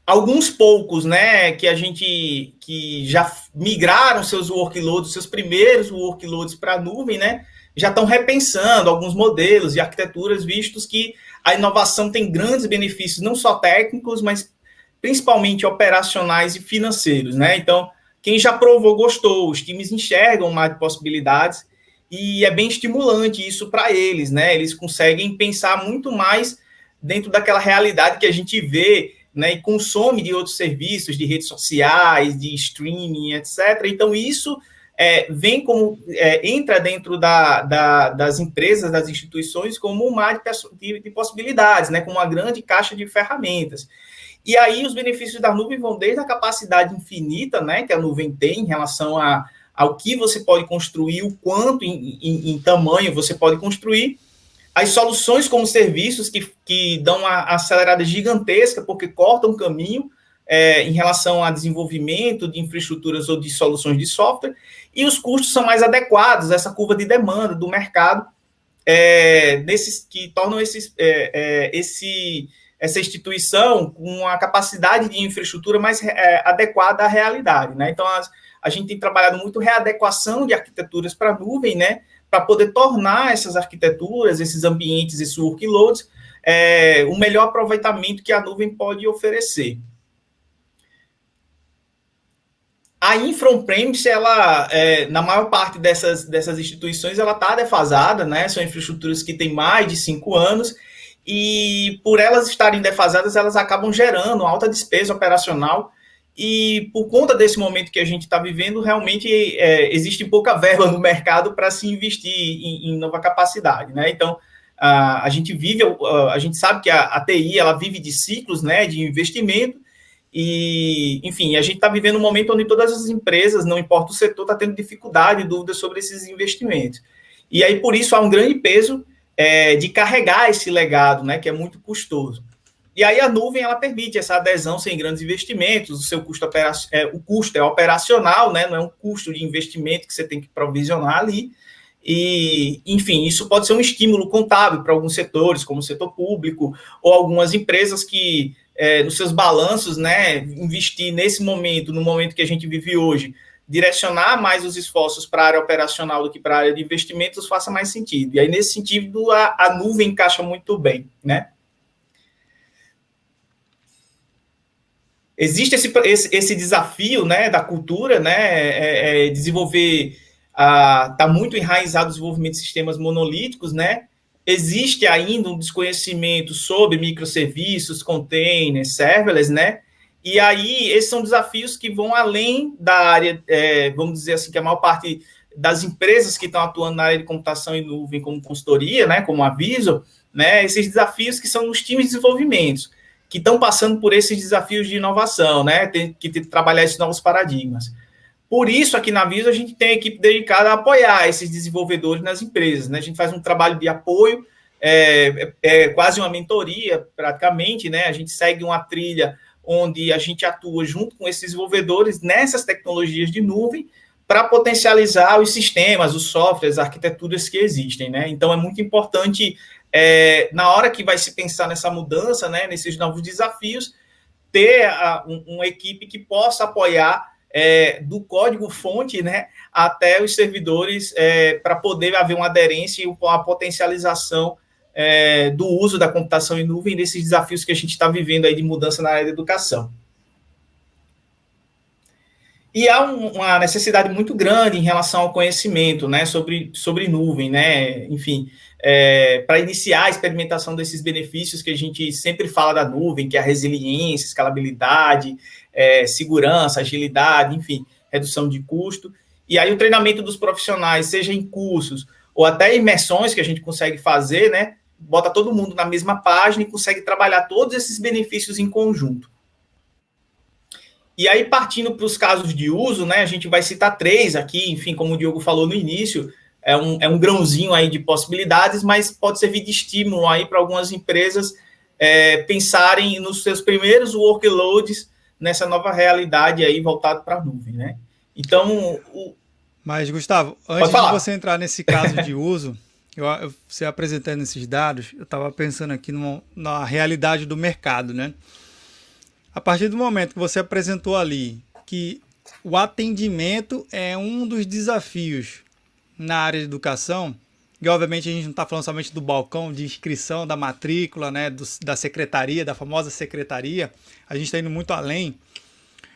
Alguns poucos, né, que já migraram seus workloads, seus primeiros workloads para a nuvem, né, já estão repensando alguns modelos e arquiteturas, vistos que a inovação tem grandes benefícios, não só técnicos, mas principalmente operacionais e financeiros, né? Então, quem já provou, gostou, os times enxergam mais possibilidades e é bem estimulante isso para eles, né? Eles conseguem pensar muito mais dentro daquela realidade que a gente vê, né, e consome de outros serviços, de redes sociais, de streaming, etc. Então, isso vem como entra dentro das empresas, das instituições, como um mar de possibilidades, né, como uma grande caixa de ferramentas. E aí os benefícios da nuvem vão desde a capacidade infinita, né, que a nuvem tem em relação ao que você pode construir, o quanto em tamanho você pode construir, as soluções como serviços que dão uma acelerada gigantesca, porque cortam o caminho em relação a desenvolvimento de infraestruturas ou de soluções de software, e os custos são mais adequados, essa curva de demanda do mercado, que tornam essa instituição com uma capacidade de infraestrutura mais adequada à realidade, né? Então, a gente tem trabalhado muito readequação de arquiteturas para a nuvem, né? Para poder tornar essas arquiteturas, esses ambientes, esses workloads, o melhor aproveitamento que a nuvem pode oferecer. A infra on-premise, ela, na maior parte dessas instituições, ela está defasada, né? São infraestruturas que têm mais de 5 anos, e por elas estarem defasadas, elas acabam gerando alta despesa operacional, e por conta desse momento que a gente está vivendo, realmente existe pouca verba no mercado para se investir em nova capacidade, né? Então, a gente sabe que a TI, ela vive de ciclos, né, de investimento, e, enfim, a gente está vivendo um momento onde todas as empresas, não importa o setor, está tendo dificuldade e dúvidas sobre esses investimentos. E aí, por isso, há um grande peso de carregar esse legado, né, que é muito custoso. E aí a nuvem, ela permite essa adesão sem grandes investimentos, o seu custo o custo é operacional, né, não é um custo de investimento que você tem que provisionar ali. E, enfim, isso pode ser um estímulo contábil para alguns setores, como o setor público, ou algumas empresas que, nos seus balanços, né, investir nesse momento, no momento que a gente vive hoje, direcionar mais os esforços para a área operacional do que para a área de investimentos faça mais sentido. E aí, nesse sentido, a nuvem encaixa muito bem, né? Existe esse desafio, né, da cultura, né, desenvolver, está muito enraizado o desenvolvimento de sistemas monolíticos, né? Existe ainda um desconhecimento sobre microserviços, containers, serverless, né? E aí, esses são desafios que vão além da área, vamos dizer assim, que a maior parte das empresas que estão atuando na área de computação em nuvem, como consultoria, né, como Aviso, né, esses desafios que são nos times de desenvolvimento, que estão passando por esses desafios de inovação, né, tem que trabalhar esses novos paradigmas. Por isso, aqui na Aviso, a gente tem a equipe dedicada a apoiar esses desenvolvedores nas empresas, né, a gente faz um trabalho de apoio, quase uma mentoria, praticamente, né, a gente segue uma trilha onde a gente atua junto com esses desenvolvedores nessas tecnologias de nuvem para potencializar os sistemas, os softwares, as arquiteturas que existem, né? Então, é muito importante, na hora que vai se pensar nessa mudança, né, nesses novos desafios, ter uma equipe que possa apoiar do código-fonte, né, até os servidores, para poder haver uma aderência e uma potencialização do uso da computação em nuvem nesses desafios que a gente está vivendo aí de mudança na área da educação. E há uma necessidade muito grande em relação ao conhecimento, né, sobre nuvem, né, enfim, para iniciar a experimentação desses benefícios que a gente sempre fala da nuvem, que é a resiliência, escalabilidade, segurança, agilidade, enfim, redução de custo. E aí o treinamento dos profissionais, seja em cursos ou até imersões que a gente consegue fazer, né, bota todo mundo na mesma página e consegue trabalhar todos esses benefícios em conjunto. E aí, partindo para os casos de uso, né, a gente vai citar 3 aqui, enfim, como o Diogo falou no início, é um grãozinho aí de possibilidades, mas pode servir de estímulo aí para algumas empresas pensarem nos seus primeiros workloads nessa nova realidade aí voltado para a nuvem, né? Então, Mas, Gustavo, antes de você entrar nesse caso de uso, você apresentando esses dados, eu estava pensando aqui na realidade do mercado, né? A partir do momento que você apresentou ali que o atendimento é um dos desafios na área de educação, e obviamente a gente não está falando somente do balcão de inscrição, da matrícula, né, da secretaria, da famosa secretaria, a gente está indo muito além.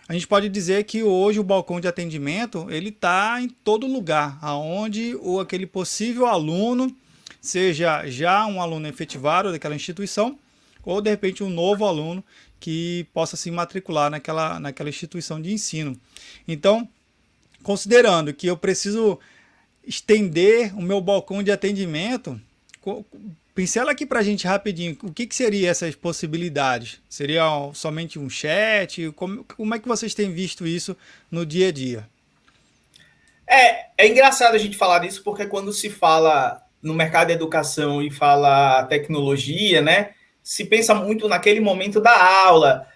A gente pode dizer que hoje o balcão de atendimento ele está em todo lugar, aonde aquele possível aluno, seja já um aluno efetivado daquela instituição, ou de repente um novo aluno que possa se matricular naquela instituição de ensino. Então, considerando que eu preciso estender o meu balcão de atendimento, pincela aqui para a gente rapidinho, o que seria essas possibilidades? Seria somente um chat? Como é que vocês têm visto isso no dia a dia? É engraçado a gente falar disso, porque quando se fala no mercado de educação e fala tecnologia, né, se pensa muito naquele momento da aula,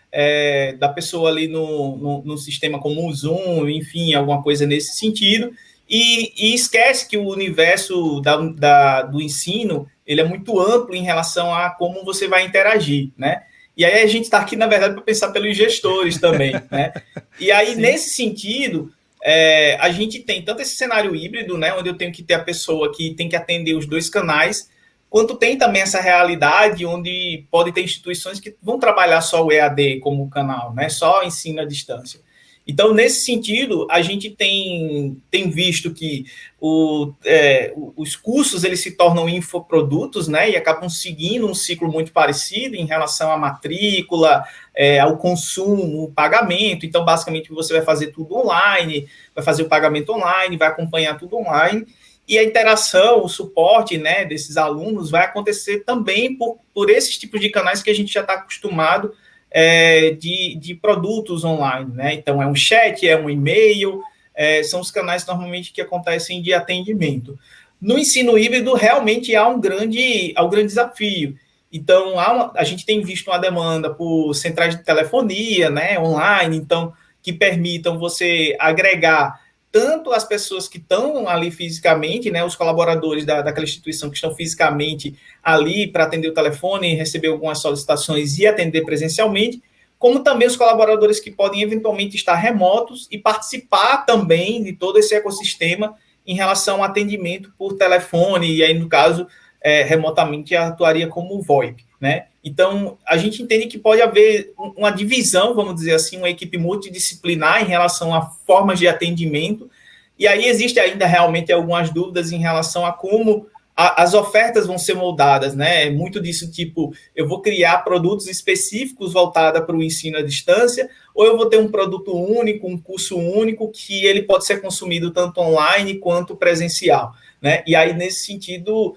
da pessoa ali no sistema como o Zoom, enfim, alguma coisa nesse sentido, e esquece que o universo do ensino ele é muito amplo em relação a como você vai interagir, né? E aí a gente está aqui, na verdade, para pensar pelos gestores também, né? E aí, sim, nesse sentido, a gente tem tanto esse cenário híbrido, né, onde eu tenho que ter a pessoa que tem que atender os dois canais, quanto tem também essa realidade onde pode ter instituições que vão trabalhar só o EAD como canal, né, só ensino à distância. Então, nesse sentido, a gente tem visto que os cursos eles se tornam infoprodutos, né, e acabam seguindo um ciclo muito parecido em relação à matrícula, ao consumo, o pagamento. Então, basicamente, você vai fazer tudo online, vai fazer o pagamento online, vai acompanhar tudo online, e a interação, o suporte, né, desses alunos vai acontecer também por esses tipos de canais que a gente já está acostumado de produtos online, né? Então, é um chat, é um e-mail, são os canais normalmente que acontecem de atendimento. No ensino híbrido, realmente há um grande desafio. Então, a gente tem visto uma demanda por centrais de telefonia, né, online, então, que permitam você agregar tanto as pessoas que estão ali fisicamente, né, os colaboradores daquela instituição que estão fisicamente ali para atender o telefone, receber algumas solicitações e atender presencialmente, como também os colaboradores que podem eventualmente estar remotos e participar também de todo esse ecossistema em relação ao atendimento por telefone, e aí, no caso, remotamente atuaria como VoIP, né? Então, a gente entende que pode haver uma divisão, vamos dizer assim, uma equipe multidisciplinar em relação a formas de atendimento, e aí existe ainda realmente algumas dúvidas em relação a como as ofertas vão ser moldadas, né? Muito disso, tipo, eu vou criar produtos específicos voltados para o ensino à distância, ou eu vou ter um produto único, um curso único, que ele pode ser consumido tanto online quanto presencial, né? E aí, nesse sentido,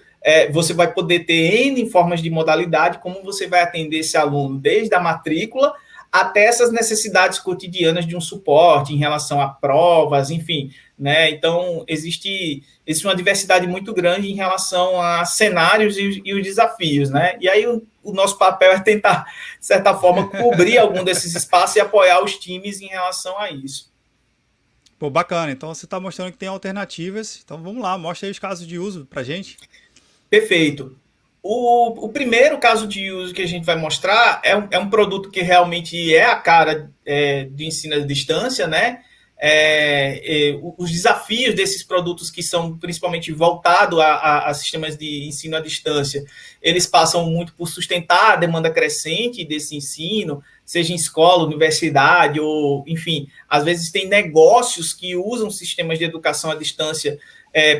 você vai poder ter N formas de modalidade, como você vai atender esse aluno, desde a matrícula até essas necessidades cotidianas de um suporte em relação a provas, enfim, né? Então, existe uma diversidade muito grande em relação a cenários e os desafios, né? E aí o nosso papel é tentar, de certa forma, cobrir algum desses espaços e apoiar os times em relação a isso. Pô, bacana. Então, você está mostrando que tem alternativas. Então, vamos lá, mostra aí os casos de uso para a gente. Perfeito. O primeiro caso de uso que a gente vai mostrar é um produto que realmente é a cara do ensino à distância, né? Os desafios desses produtos que são principalmente voltados a sistemas de ensino à distância, eles passam muito por sustentar a demanda crescente desse ensino, seja em escola, universidade, ou, enfim, às vezes tem negócios que usam sistemas de educação à distância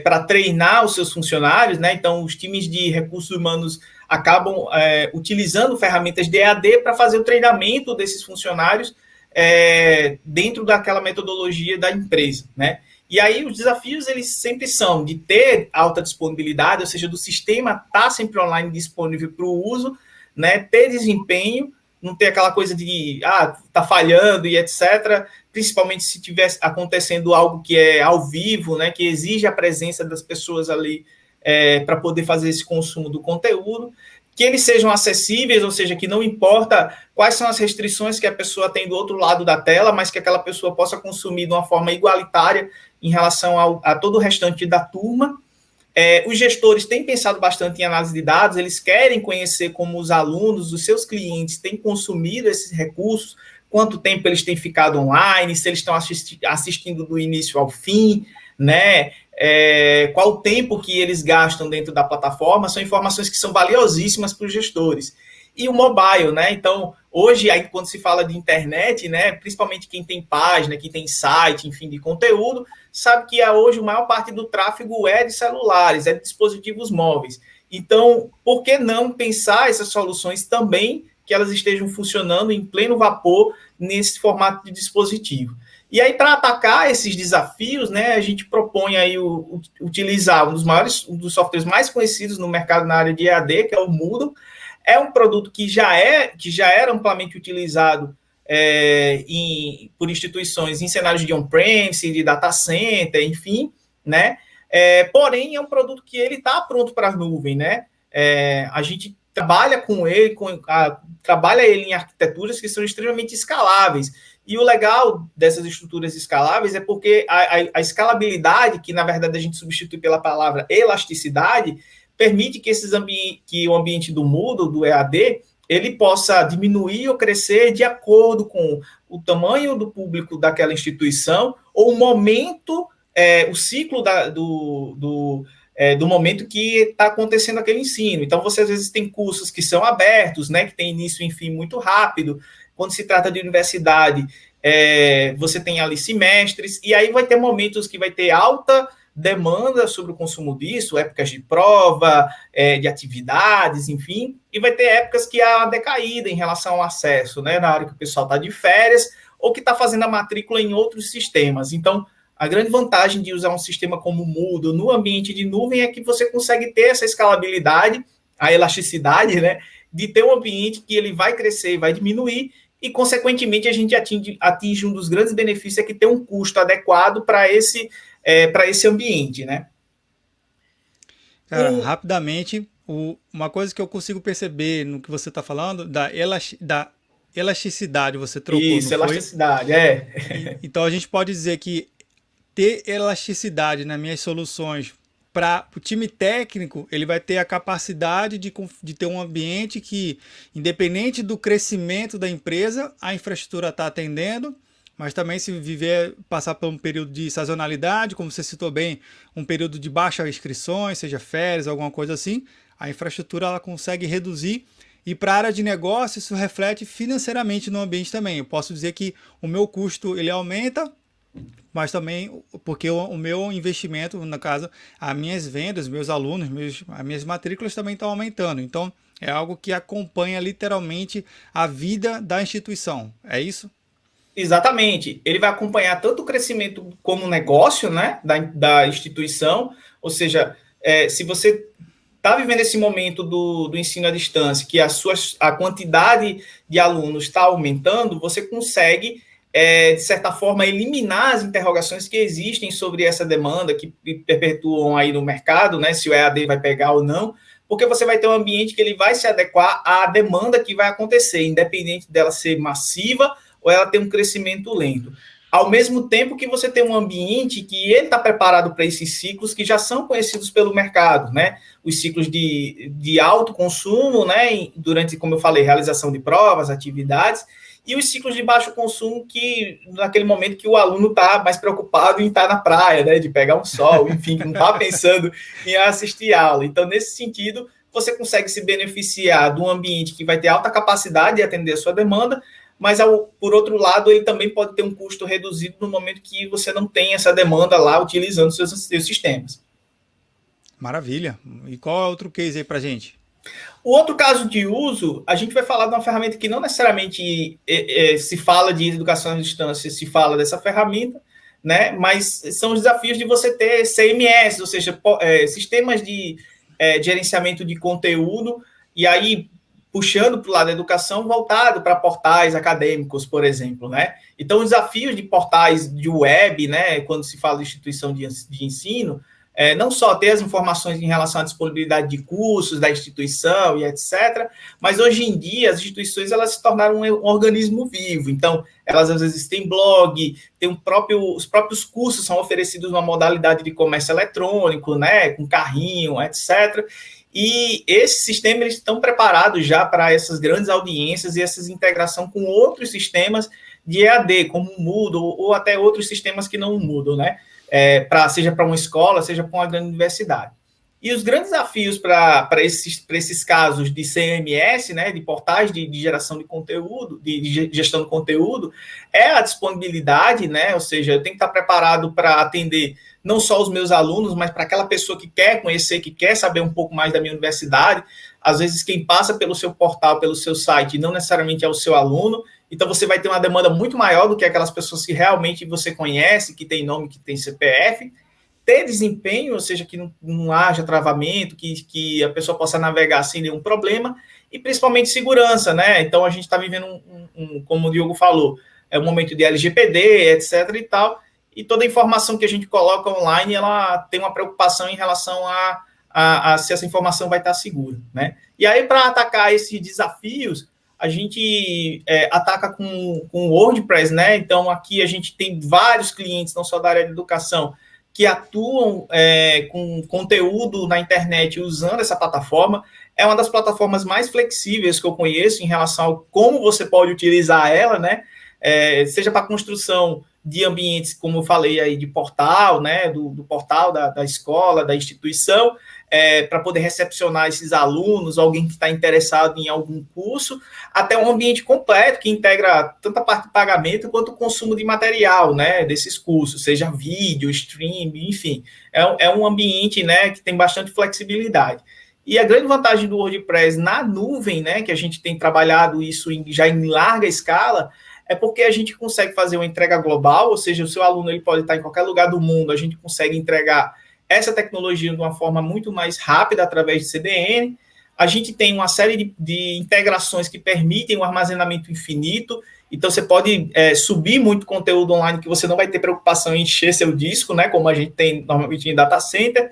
para treinar os seus funcionários, né? Então, os times de recursos humanos acabam utilizando ferramentas de EAD para fazer o treinamento desses funcionários dentro daquela metodologia da empresa, né? E aí os desafios, eles sempre são de ter alta disponibilidade, ou seja, do sistema estar sempre online disponível para o uso, né? Ter desempenho, não ter aquela coisa de, tá falhando e etc., principalmente se estiver acontecendo algo que é ao vivo, né, que exige a presença das pessoas ali para poder fazer esse consumo do conteúdo, que eles sejam acessíveis, ou seja, que não importa quais são as restrições que a pessoa tem do outro lado da tela, mas que aquela pessoa possa consumir de uma forma igualitária em relação a todo o restante da turma. Os gestores têm pensado bastante em análise de dados, eles querem conhecer como os alunos, os seus clientes, têm consumido esses recursos, quanto tempo eles têm ficado online, se eles estão assistindo do início ao fim, né? Qual o tempo que eles gastam dentro da plataforma, são informações que são valiosíssimas para os gestores. E o mobile, né? Então, hoje, aí, quando se fala de internet, né, principalmente quem tem página, quem tem site, enfim, de conteúdo, sabe que hoje a maior parte do tráfego é de celulares, é de dispositivos móveis. Então, por que não pensar essas soluções também que elas estejam funcionando em pleno vapor nesse formato de dispositivo. E aí, para atacar esses desafios, né, a gente propõe aí utilizar um dos softwares mais conhecidos no mercado na área de EAD, que é o Moodle. É um produto que já era amplamente utilizado por instituições em cenários de on-premise, de data center, enfim, né? Porém, é um produto que ele está pronto para a nuvem, né? A gente trabalha com ele, trabalha ele em arquiteturas que são extremamente escaláveis. E o legal dessas estruturas escaláveis é porque a escalabilidade, que na verdade a gente substitui pela palavra elasticidade, permite que o ambiente do Moodle, do EAD, ele possa diminuir ou crescer de acordo com o tamanho do público daquela instituição ou o momento, o ciclo do momento que está acontecendo aquele ensino. Então, você às vezes tem cursos que são abertos, né, que tem início e fim muito rápido. Quando se trata de universidade, você tem ali semestres, e aí vai ter momentos que vai ter alta demanda sobre o consumo disso, épocas de prova, de atividades, enfim, e vai ter épocas que há uma decaída em relação ao acesso, né, na hora que o pessoal está de férias ou que está fazendo a matrícula em outros sistemas. Então, a grande vantagem de usar um sistema como o Moodle no ambiente de nuvem é que você consegue ter essa escalabilidade, a elasticidade, né, de ter um ambiente que ele vai crescer e vai diminuir, e, consequentemente, a gente atinge um dos grandes benefícios, é que tem um custo adequado para esse ambiente, né? Cara, rapidamente, uma coisa que eu consigo perceber no que você está falando, da elasticidade, você trocou, isso, não foi? Elasticidade, Então, a gente pode dizer que ter elasticidade nas minhas soluções para o time técnico, ele vai ter a capacidade de ter um ambiente que, independente do crescimento da empresa, a infraestrutura está atendendo, mas também se passar por um período de sazonalidade, como você citou bem, um período de baixa inscrições, seja férias, alguma coisa assim, a infraestrutura ela consegue reduzir. E para a área de negócio, isso reflete financeiramente no ambiente também. Eu posso dizer que o meu custo ele aumenta, mas também porque o meu investimento, no caso, as minhas vendas, meus alunos, as minhas matrículas também estão aumentando. Então, é algo que acompanha literalmente a vida da instituição. É isso? Exatamente. Ele vai acompanhar tanto o crescimento como negócio, né, da instituição, ou seja, se você está vivendo esse momento do ensino à distância, que a quantidade de alunos está aumentando, você consegue, de certa forma, eliminar as interrogações que existem sobre essa demanda, que perpetuam aí no mercado, né, se o EAD vai pegar ou não, porque você vai ter um ambiente que ele vai se adequar à demanda que vai acontecer, independente dela ser massiva ou ela ter um crescimento lento. Ao mesmo tempo que você tem um ambiente que ele está preparado para esses ciclos que já são conhecidos pelo mercado, né? Os ciclos de alto consumo, né? Durante, como eu falei, realização de provas, atividades, e os ciclos de baixo consumo que, naquele momento que o aluno está mais preocupado em estar na praia, né? De pegar um sol, enfim, que não está pensando em assistir aula. Então, nesse sentido, você consegue se beneficiar de um ambiente que vai ter alta capacidade de atender a sua demanda, mas, por outro lado, ele também pode ter um custo reduzido no momento que você não tem essa demanda lá utilizando seus sistemas. Maravilha. E qual é outro case aí para gente? O outro caso de uso, a gente vai falar de uma ferramenta que não necessariamente se fala de educação à distância, se fala dessa ferramenta, né? Mas são os desafios de você ter CMS, ou seja, sistemas de gerenciamento de conteúdo, e aí puxando para o lado da educação, voltado para portais acadêmicos, por exemplo, né? Então, os desafios de portais de web, né, quando se fala de instituição de ensino, não só ter as informações em relação à disponibilidade de cursos da instituição e etc., mas hoje em dia as instituições elas se tornaram um organismo vivo. Então, elas às vezes têm blog, os próprios cursos são oferecidos numa modalidade de comércio eletrônico, né, com carrinho, etc., e esses sistemas eles estão preparados já para essas grandes audiências e essa integração com outros sistemas de EAD, como o Moodle, ou até outros sistemas que não mudam, né? Seja para uma escola, seja para uma grande universidade. E os grandes desafios para esses casos de CMS, né, de portais de geração de conteúdo, de gestão de conteúdo, é a disponibilidade, né? Ou seja, eu tenho que estar preparado para atender não só os meus alunos, mas para aquela pessoa que quer conhecer, que quer saber um pouco mais da minha universidade. às vezes quem passa pelo seu portal, pelo seu site, não necessariamente é o seu aluno, então você vai ter uma demanda muito maior do que aquelas pessoas que realmente você conhece, que tem nome, que tem CPF, ter desempenho, ou seja, que não haja travamento, que a pessoa possa navegar sem nenhum problema, e principalmente segurança, né? Então a gente está vivendo como o Diogo falou, é um momento de LGPD, etc. e tal, e toda a informação que a gente coloca online, ela tem uma preocupação em relação a se essa informação vai estar segura, né? E aí, para atacar esses desafios, a gente ataca com o WordPress, né? Então, aqui a gente tem vários clientes, não só da área de educação, que atuam com conteúdo na internet usando essa plataforma. É uma das plataformas mais flexíveis que eu conheço em relação a como você pode utilizar ela, né? Seja para construção de ambientes, como eu falei aí, de portal, né, do portal da escola, da instituição, para poder recepcionar esses alunos, alguém que está interessado em algum curso, até um ambiente completo que integra tanto a parte de pagamento quanto o consumo de material, né, desses cursos, seja vídeo, stream, enfim. É um ambiente, né, que tem bastante flexibilidade. E a grande vantagem do WordPress na nuvem, né, que a gente tem trabalhado isso já em larga escala, é porque a gente consegue fazer uma entrega global, ou seja, o seu aluno ele pode estar em qualquer lugar do mundo, a gente consegue entregar essa tecnologia de uma forma muito mais rápida através de CDN. A gente tem uma série de integrações que permitem um armazenamento infinito, então você pode subir muito conteúdo online que você não vai ter preocupação em encher seu disco, né, como a gente tem normalmente em data center.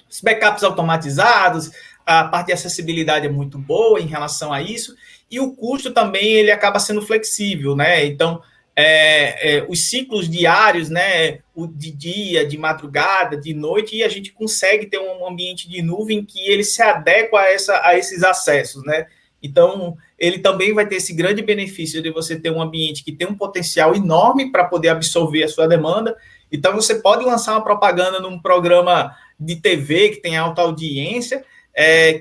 Os backups automatizados, a parte de acessibilidade é muito boa em relação a isso, e o custo também ele acaba sendo flexível, né? Então, os ciclos diários, né? O de dia, de madrugada, de noite, e a gente consegue ter um ambiente de nuvem que ele se adequa a esses acessos, né? Então, ele também vai ter esse grande benefício de você ter um ambiente que tem um potencial enorme para poder absorver a sua demanda. Então, você pode lançar uma propaganda num programa de TV que tem alta audiência,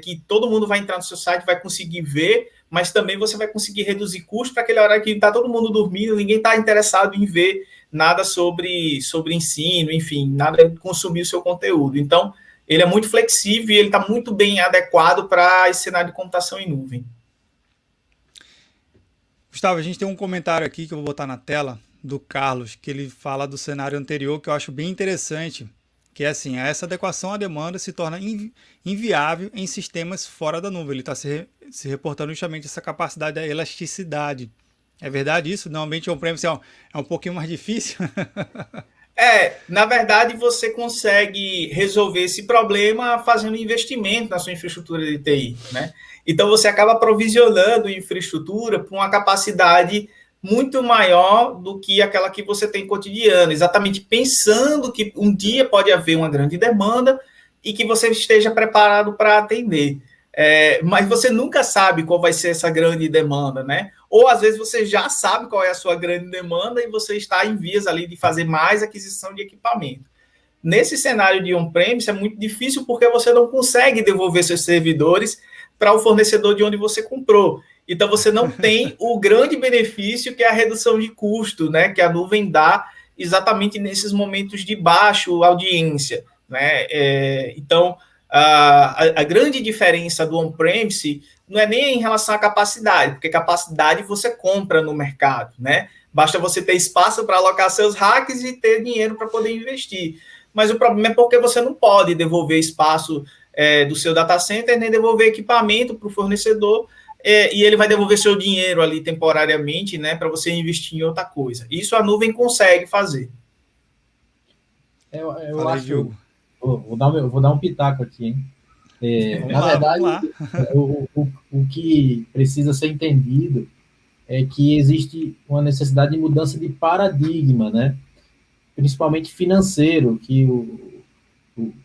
que todo mundo vai entrar no seu site, vai conseguir ver, mas também você vai conseguir reduzir custos para aquele horário que está todo mundo dormindo, ninguém está interessado em ver nada sobre ensino, enfim, nada de consumir o seu conteúdo. Então, ele é muito flexível e ele está muito bem adequado para esse cenário de computação em nuvem. Gustavo, a gente tem um comentário aqui que eu vou botar na tela, do Carlos, que ele fala do cenário anterior, que eu acho bem interessante, que é assim, essa adequação à demanda se torna inviável em sistemas fora da nuvem. Ele está se reportando justamente essa capacidade da elasticidade. É verdade isso? No ambiente on-premise é um pouquinho mais difícil? Na verdade, você consegue resolver esse problema fazendo investimento na sua infraestrutura de TI, né? Então, você acaba provisionando infraestrutura para uma capacidade muito maior do que aquela que você tem cotidiana, exatamente pensando que um dia pode haver uma grande demanda e que você esteja preparado para atender. Mas você nunca sabe qual vai ser essa grande demanda, né? Ou às vezes você já sabe qual é a sua grande demanda e você está em vias ali de fazer mais aquisição de equipamento. Nesse cenário de on-premise é muito difícil porque você não consegue devolver seus servidores para o fornecedor de onde você comprou. Então, você não tem o grande benefício que é a redução de custo, né, que a nuvem dá exatamente nesses momentos de baixa audiência, né? Então, a grande diferença do on-premise não é nem em relação à capacidade, porque capacidade você compra no mercado, né? Basta você ter espaço para alocar seus racks e ter dinheiro para poder investir. Mas o problema é porque você não pode devolver espaço do seu data center, nem devolver equipamento para o fornecedor, e ele vai devolver seu dinheiro ali temporariamente, né, para você investir em outra coisa. Isso a nuvem consegue fazer. Eu acho... Vou dar um pitaco aqui, hein? Na verdade, o que precisa ser entendido é que existe uma necessidade de mudança de paradigma, né? Principalmente financeiro, que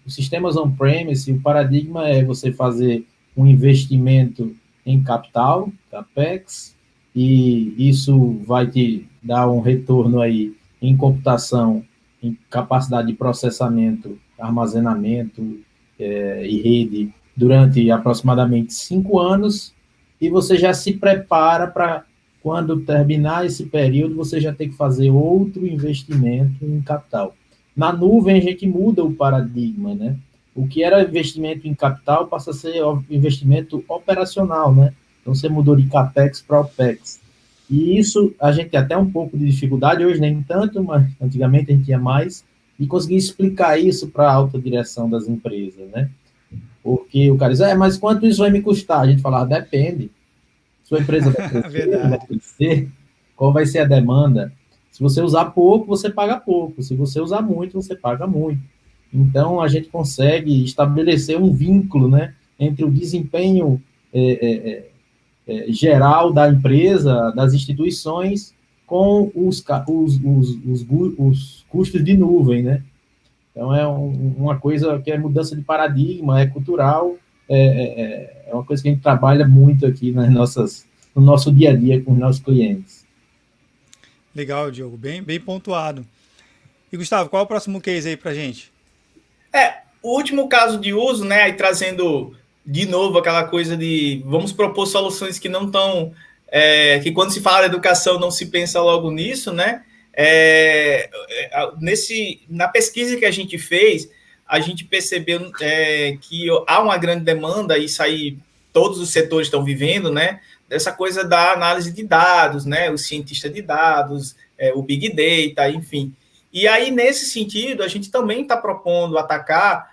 os sistemas on-premise, o paradigma é você fazer um investimento em capital, CAPEX, e isso vai te dar um retorno aí em computação, em capacidade de processamento, armazenamento e rede durante aproximadamente 5 anos, e você já se prepara para, quando terminar esse período, você já tem que fazer outro investimento em capital. Na nuvem, a gente muda o paradigma, né? o que era investimento em capital passa a ser investimento operacional, né? Então, você mudou de CAPEX para OPEX. E isso, a gente tem até um pouco de dificuldade, hoje nem tanto, mas antigamente a gente tinha mais, e conseguir explicar isso para a alta direção das empresas, né? Porque o cara diz, mas quanto isso vai me custar? A gente fala, depende. Sua empresa vai crescer, vai crescer, qual vai ser a demanda? Se você usar pouco, você paga pouco. Se você usar muito, você paga muito. Então, a gente consegue estabelecer um vínculo, né, entre o desempenho geral da empresa, das instituições, com os custos de nuvem, né? Então, é uma coisa que é mudança de paradigma, é cultural, é uma coisa que a gente trabalha muito aqui no nosso dia a dia com os nossos clientes. Legal, Diogo, bem pontuado. E, Gustavo, qual é o próximo case aí para gente? O último caso de uso, né, aí trazendo de novo aquela coisa de vamos propor soluções que não estão, que quando se fala de educação não se pensa logo nisso, né? Na pesquisa que a gente fez, a gente percebeu que há uma grande demanda, e isso aí todos os setores estão vivendo, né? Dessa coisa da análise de dados, né? O cientista de dados, o Big Data, enfim. E aí, nesse sentido, a gente também está propondo atacar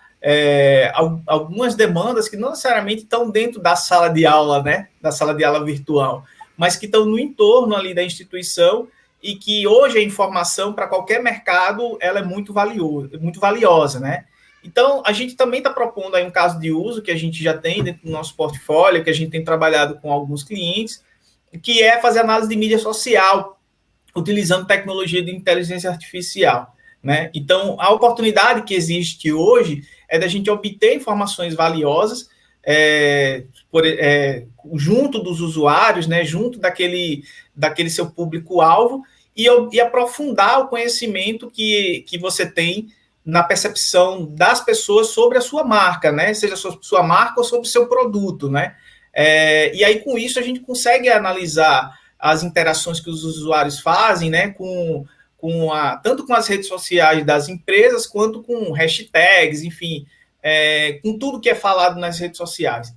algumas demandas que não necessariamente estão dentro da sala de aula, né? Da sala de aula virtual, mas que estão no entorno ali da instituição, e que hoje a informação para qualquer mercado ela é muito valiosa, né? Então, a gente também está propondo aí um caso de uso que a gente já tem dentro do nosso portfólio, que a gente tem trabalhado com alguns clientes, que é fazer análise de mídia social, utilizando tecnologia de inteligência artificial, né? Então, a oportunidade que existe hoje é da gente obter informações valiosas junto dos usuários, né? Junto daquele seu público-alvo, e aprofundar o conhecimento que você tem na percepção das pessoas sobre a sua marca, né? Seja sua marca ou sobre o seu produto, né? E aí, com isso, a gente consegue analisar as interações que os usuários fazem, né, tanto com as redes sociais das empresas, quanto com hashtags, enfim, com tudo que é falado nas redes sociais.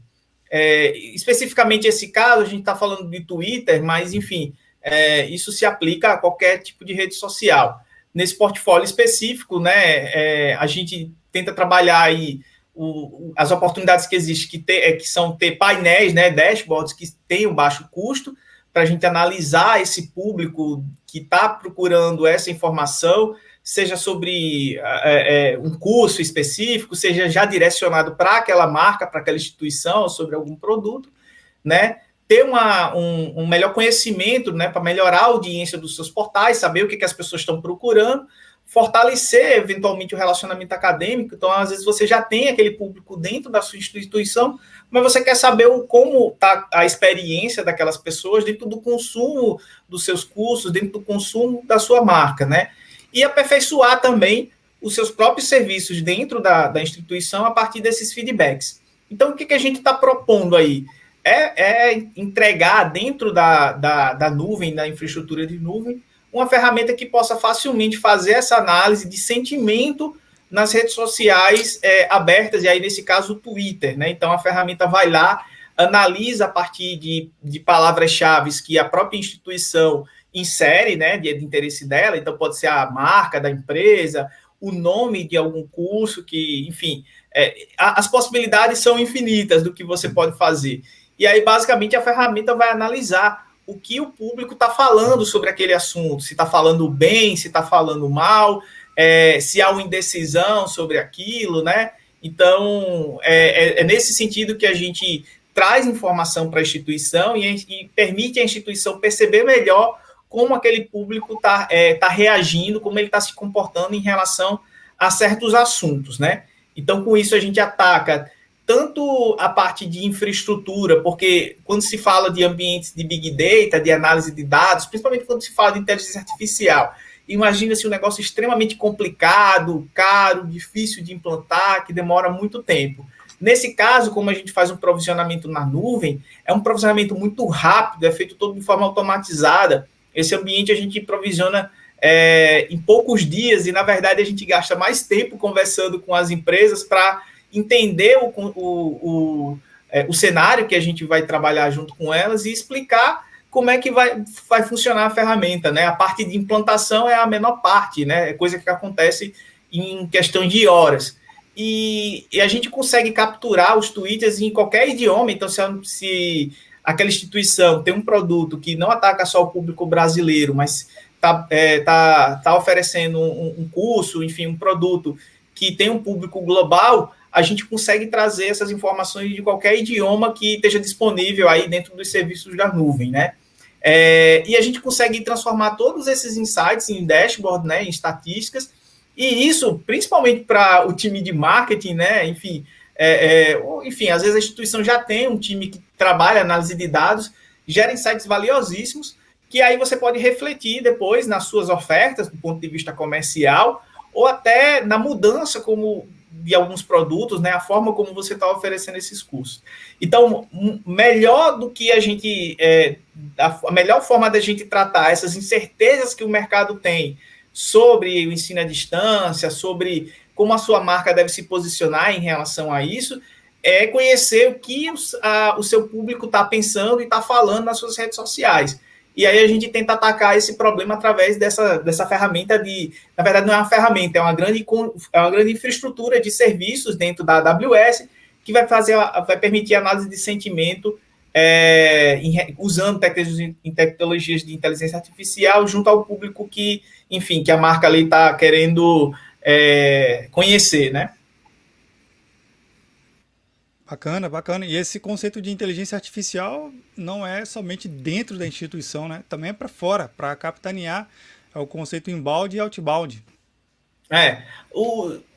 Especificamente esse caso, a gente está falando de Twitter, mas, enfim, isso se aplica a qualquer tipo de rede social. Nesse portfólio específico, né, a gente tenta trabalhar aí as oportunidades que existem, que são ter painéis, né, dashboards que tenham baixo custo, para a gente analisar esse público que está procurando essa informação, seja sobre um curso específico, seja já direcionado para aquela marca, para aquela instituição, sobre algum produto, né? Ter um melhor conhecimento, né, para melhorar a audiência dos seus portais, saber o que as pessoas estão procurando, fortalecer, eventualmente, o relacionamento acadêmico. Então, às vezes, você já tem aquele público dentro da sua instituição, mas você quer saber como está a experiência daquelas pessoas dentro do consumo dos seus cursos, dentro do consumo da sua marca, né? E aperfeiçoar também os seus próprios serviços dentro da instituição a partir desses feedbacks. Então, o que a gente está propondo aí? Entregar dentro da nuvem, da infraestrutura de nuvem, uma ferramenta que possa facilmente fazer essa análise de sentimento nas redes sociais abertas, e aí, nesse caso, o Twitter, né? Então, a ferramenta vai lá, analisa a partir de palavras-chave que a própria instituição insere, né, de interesse dela. Então, pode ser a marca da empresa, o nome de algum curso, que, enfim, as possibilidades são infinitas do que você pode fazer. E aí, basicamente, a ferramenta vai analisar o que o público está falando sobre aquele assunto, se está falando bem, se está falando mal, se há uma indecisão sobre aquilo, né? Então, nesse sentido que a gente traz informação para a instituição e permite a instituição perceber melhor como aquele público está reagindo, como ele está se comportando em relação a certos assuntos, né? Então, com isso, a gente ataca tanto a parte de infraestrutura, porque quando se fala de ambientes de Big Data, de análise de dados, principalmente quando se fala de inteligência artificial, imagina-se um negócio extremamente complicado, caro, difícil de implantar, que demora muito tempo. Nesse caso, como a gente faz um provisionamento na nuvem, é um provisionamento muito rápido, é feito todo de forma automatizada. Esse ambiente a gente provisiona em poucos dias, e, na verdade, a gente gasta mais tempo conversando com as empresas para entender o cenário que a gente vai trabalhar junto com elas e explicar como é que vai funcionar a ferramenta, né? A parte de implantação é a menor parte, né? É coisa que acontece em questão de horas. E a gente consegue capturar os twitters em qualquer idioma. Então, se aquela instituição tem um produto que não ataca só o público brasileiro, mas tá oferecendo um curso, enfim, um produto que tem um público global, a gente consegue trazer essas informações de qualquer idioma que esteja disponível aí dentro dos serviços da nuvem, né? E a gente consegue transformar todos esses insights em dashboard, né, em estatísticas, e isso, principalmente para o time de marketing, né, enfim, às vezes a instituição já tem um time que trabalha análise de dados, gera insights valiosíssimos, que aí você pode refletir depois nas suas ofertas, do ponto de vista comercial, ou até na mudança de alguns produtos, né, a forma como você está oferecendo esses cursos. Então, melhor do que a melhor forma da gente tratar essas incertezas que o mercado tem sobre o ensino à distância, sobre como a sua marca deve se posicionar em relação a isso, é conhecer o que o seu público está pensando e está falando nas suas redes sociais. E aí a gente tenta atacar esse problema através dessa ferramenta na verdade não é uma ferramenta, é uma grande infraestrutura de serviços dentro da AWS que vai permitir análise de sentimento usando tecnologias de inteligência artificial junto ao público que a marca ali está querendo conhecer, né? Bacana, bacana. E esse conceito de inteligência artificial não é somente dentro da instituição, né? Também é para fora, para capitanear o conceito inbound e outbound.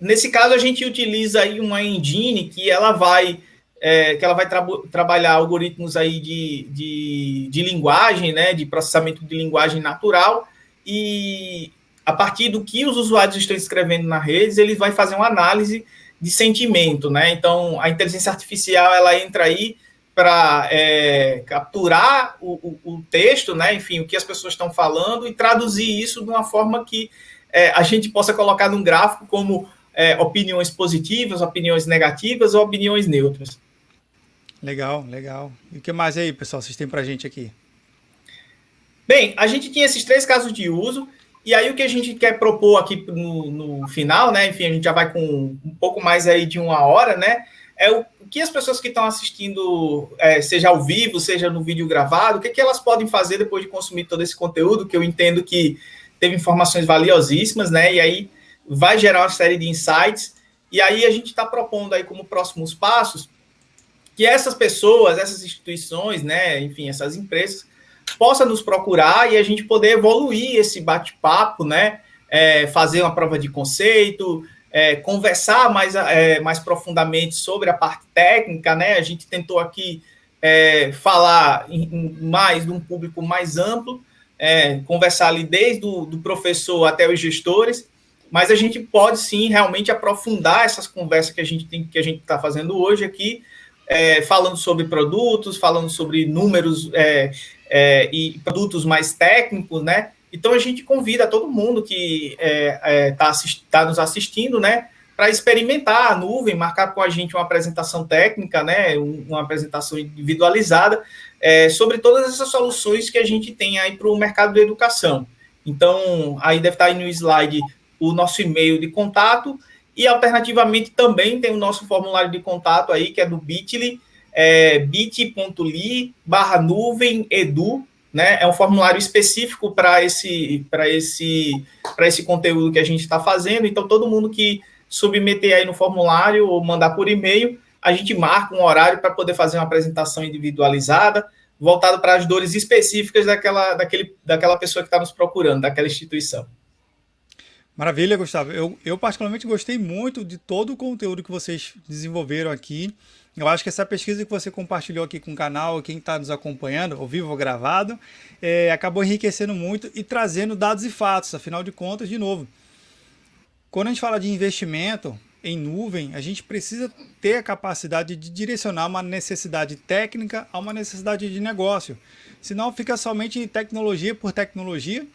Nesse caso a gente utiliza aí uma engine que ela vai trabalhar algoritmos aí de linguagem, né? De processamento de linguagem natural, e a partir do que os usuários estão escrevendo nas redes, ele vai fazer uma análise de sentimento, né? Então, a inteligência artificial, ela entra aí para capturar o texto, né? Enfim, o que as pessoas estão falando e traduzir isso de uma forma que a gente possa colocar num gráfico como opiniões positivas, opiniões negativas ou opiniões neutras. Legal, legal. E o que mais aí, pessoal, vocês têm para a gente aqui? Bem, a gente tinha esses 3 casos de uso. E aí o que a gente quer propor aqui no final, né? Enfim, a gente já vai com um pouco mais aí de 1 hora, né? É o que as pessoas que estão assistindo, seja ao vivo, seja no vídeo gravado, o que elas podem fazer depois de consumir todo esse conteúdo, que eu entendo que teve informações valiosíssimas, né? E aí vai gerar uma série de insights. E aí a gente está propondo aí como próximos passos que essas pessoas, essas instituições, né? Enfim, essas empresas possa nos procurar e a gente poder evoluir esse bate-papo, né? Fazer uma prova de conceito, conversar mais profundamente sobre a parte técnica, né? A gente tentou aqui falar mais de um público mais amplo, conversar ali desde do professor até os gestores, mas a gente pode sim realmente aprofundar essas conversas que a gente está fazendo hoje aqui, falando sobre produtos, falando sobre números e produtos mais técnicos, né? Então a gente convida todo mundo que está nos assistindo, né, para experimentar a nuvem, marcar com a gente uma apresentação técnica, né, uma apresentação individualizada sobre todas essas soluções que a gente tem aí para o mercado da educação. Então, aí deve estar aí no slide o nosso e-mail de contato e, alternativamente, também tem o nosso formulário de contato aí, que é do Bitly, bit.ly/nuvem-edu, né? É um formulário específico para esse conteúdo que a gente está fazendo. Então, todo mundo que submeter aí no formulário ou mandar por e-mail, a gente marca um horário para poder fazer uma apresentação individualizada, voltado para as dores específicas daquela pessoa que está nos procurando, daquela instituição. Maravilha, Gustavo. Eu particularmente gostei muito de todo o conteúdo que vocês desenvolveram aqui. Eu acho que essa pesquisa que você compartilhou aqui com o canal, quem está nos acompanhando, ao vivo ou gravado, acabou enriquecendo muito e trazendo dados e fatos. Afinal de contas, de novo, quando a gente fala de investimento em nuvem, a gente precisa ter a capacidade de direcionar uma necessidade técnica a uma necessidade de negócio. Senão fica somente tecnologia por tecnologia.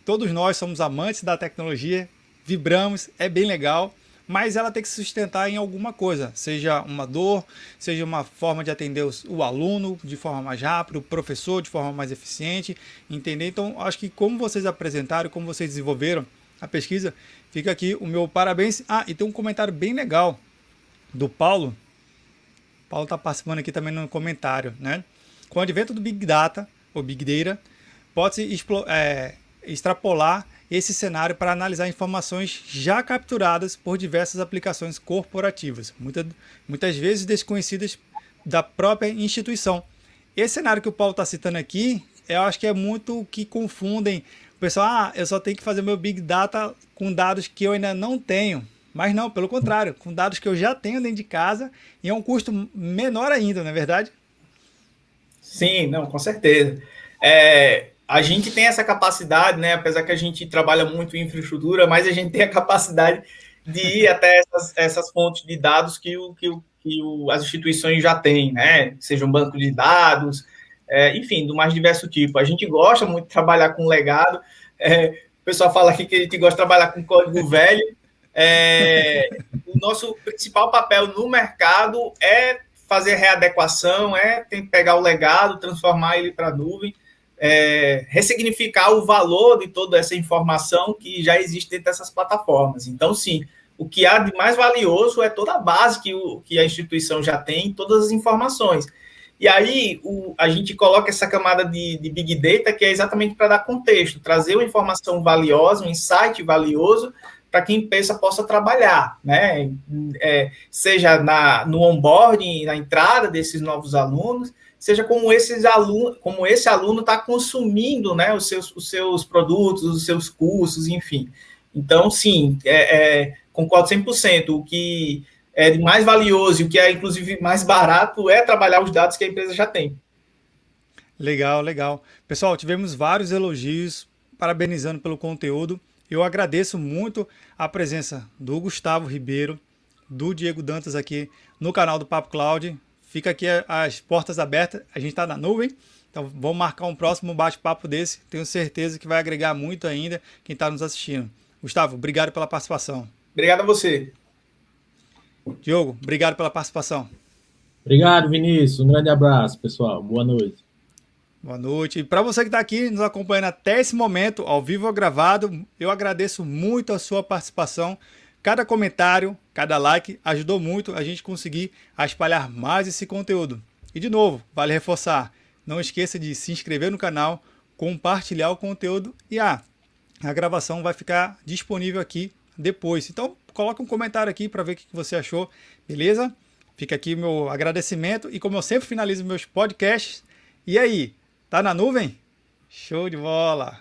Todos nós somos amantes da tecnologia, vibramos, é bem legal, mas ela tem que se sustentar em alguma coisa, seja uma dor, seja uma forma de atender o aluno de forma mais rápida, o professor de forma mais eficiente, entender? Então, acho que como vocês apresentaram, como vocês desenvolveram a pesquisa, fica aqui o meu parabéns. Ah, e tem um comentário bem legal do Paulo. O Paulo está participando aqui também no comentário, né? Com o advento do Big Data, ou Big Data, pode-se extrapolar esse cenário para analisar informações já capturadas por diversas aplicações corporativas, muitas vezes desconhecidas da própria instituição. Esse cenário que o Paulo está citando aqui, eu acho que é muito o que confundem o pessoal. Eu só tenho que fazer meu Big Data com dados que eu ainda não tenho. Mas não, pelo contrário, com dados que eu já tenho dentro de casa e é um custo menor ainda, não é verdade? Sim, não, com certeza. A gente tem essa capacidade, né? Apesar que a gente trabalha muito em infraestrutura, mas a gente tem a capacidade de ir até essas fontes de dados que as instituições já têm, né? Seja um banco de dados, enfim, do mais diverso tipo. A gente gosta muito de trabalhar com legado. O pessoal fala aqui que a gente gosta de trabalhar com código velho. O nosso principal papel no mercado é fazer readequação, tem que pegar o legado, transformar ele para a nuvem, ressignificar o valor de toda essa informação que já existe dentro dessas plataformas. Então, sim, o que há de mais valioso é toda a base que a instituição já tem, todas as informações. E aí, a gente coloca essa camada de Big Data, que é exatamente para dar contexto, trazer uma informação valiosa, um insight valioso, para que a empresa possa trabalhar, né? Seja no onboarding, na entrada desses novos alunos, seja como esse aluno está consumindo, né, os seus produtos, os seus cursos, enfim. Então, sim, concordo 100%. O que é de mais valioso e o que é, inclusive, mais barato é trabalhar os dados que a empresa já tem. Legal, legal. Pessoal, tivemos vários elogios, parabenizando pelo conteúdo. Eu agradeço muito a presença do Gustavo Ribeiro, do Diego Dantas aqui no canal do Papo Cloud. Fica aqui as portas abertas, a gente está na nuvem, então vamos marcar um próximo bate-papo desse. Tenho certeza que vai agregar muito ainda quem está nos assistindo. Gustavo, obrigado pela participação. Obrigado a você. Diogo, obrigado pela participação. Obrigado, Vinícius. Um grande abraço, pessoal. Boa noite. Boa noite. E para você que está aqui nos acompanhando até esse momento, ao vivo ou gravado, eu agradeço muito a sua participação. Cada comentário, cada like ajudou muito a gente conseguir espalhar mais esse conteúdo. E de novo, vale reforçar, não esqueça de se inscrever no canal, compartilhar o conteúdo e a gravação vai ficar disponível aqui depois. Então, coloca um comentário aqui para ver o que você achou, beleza? Fica aqui o meu agradecimento e como eu sempre finalizo meus podcasts, e aí? Tá na nuvem? Show de bola!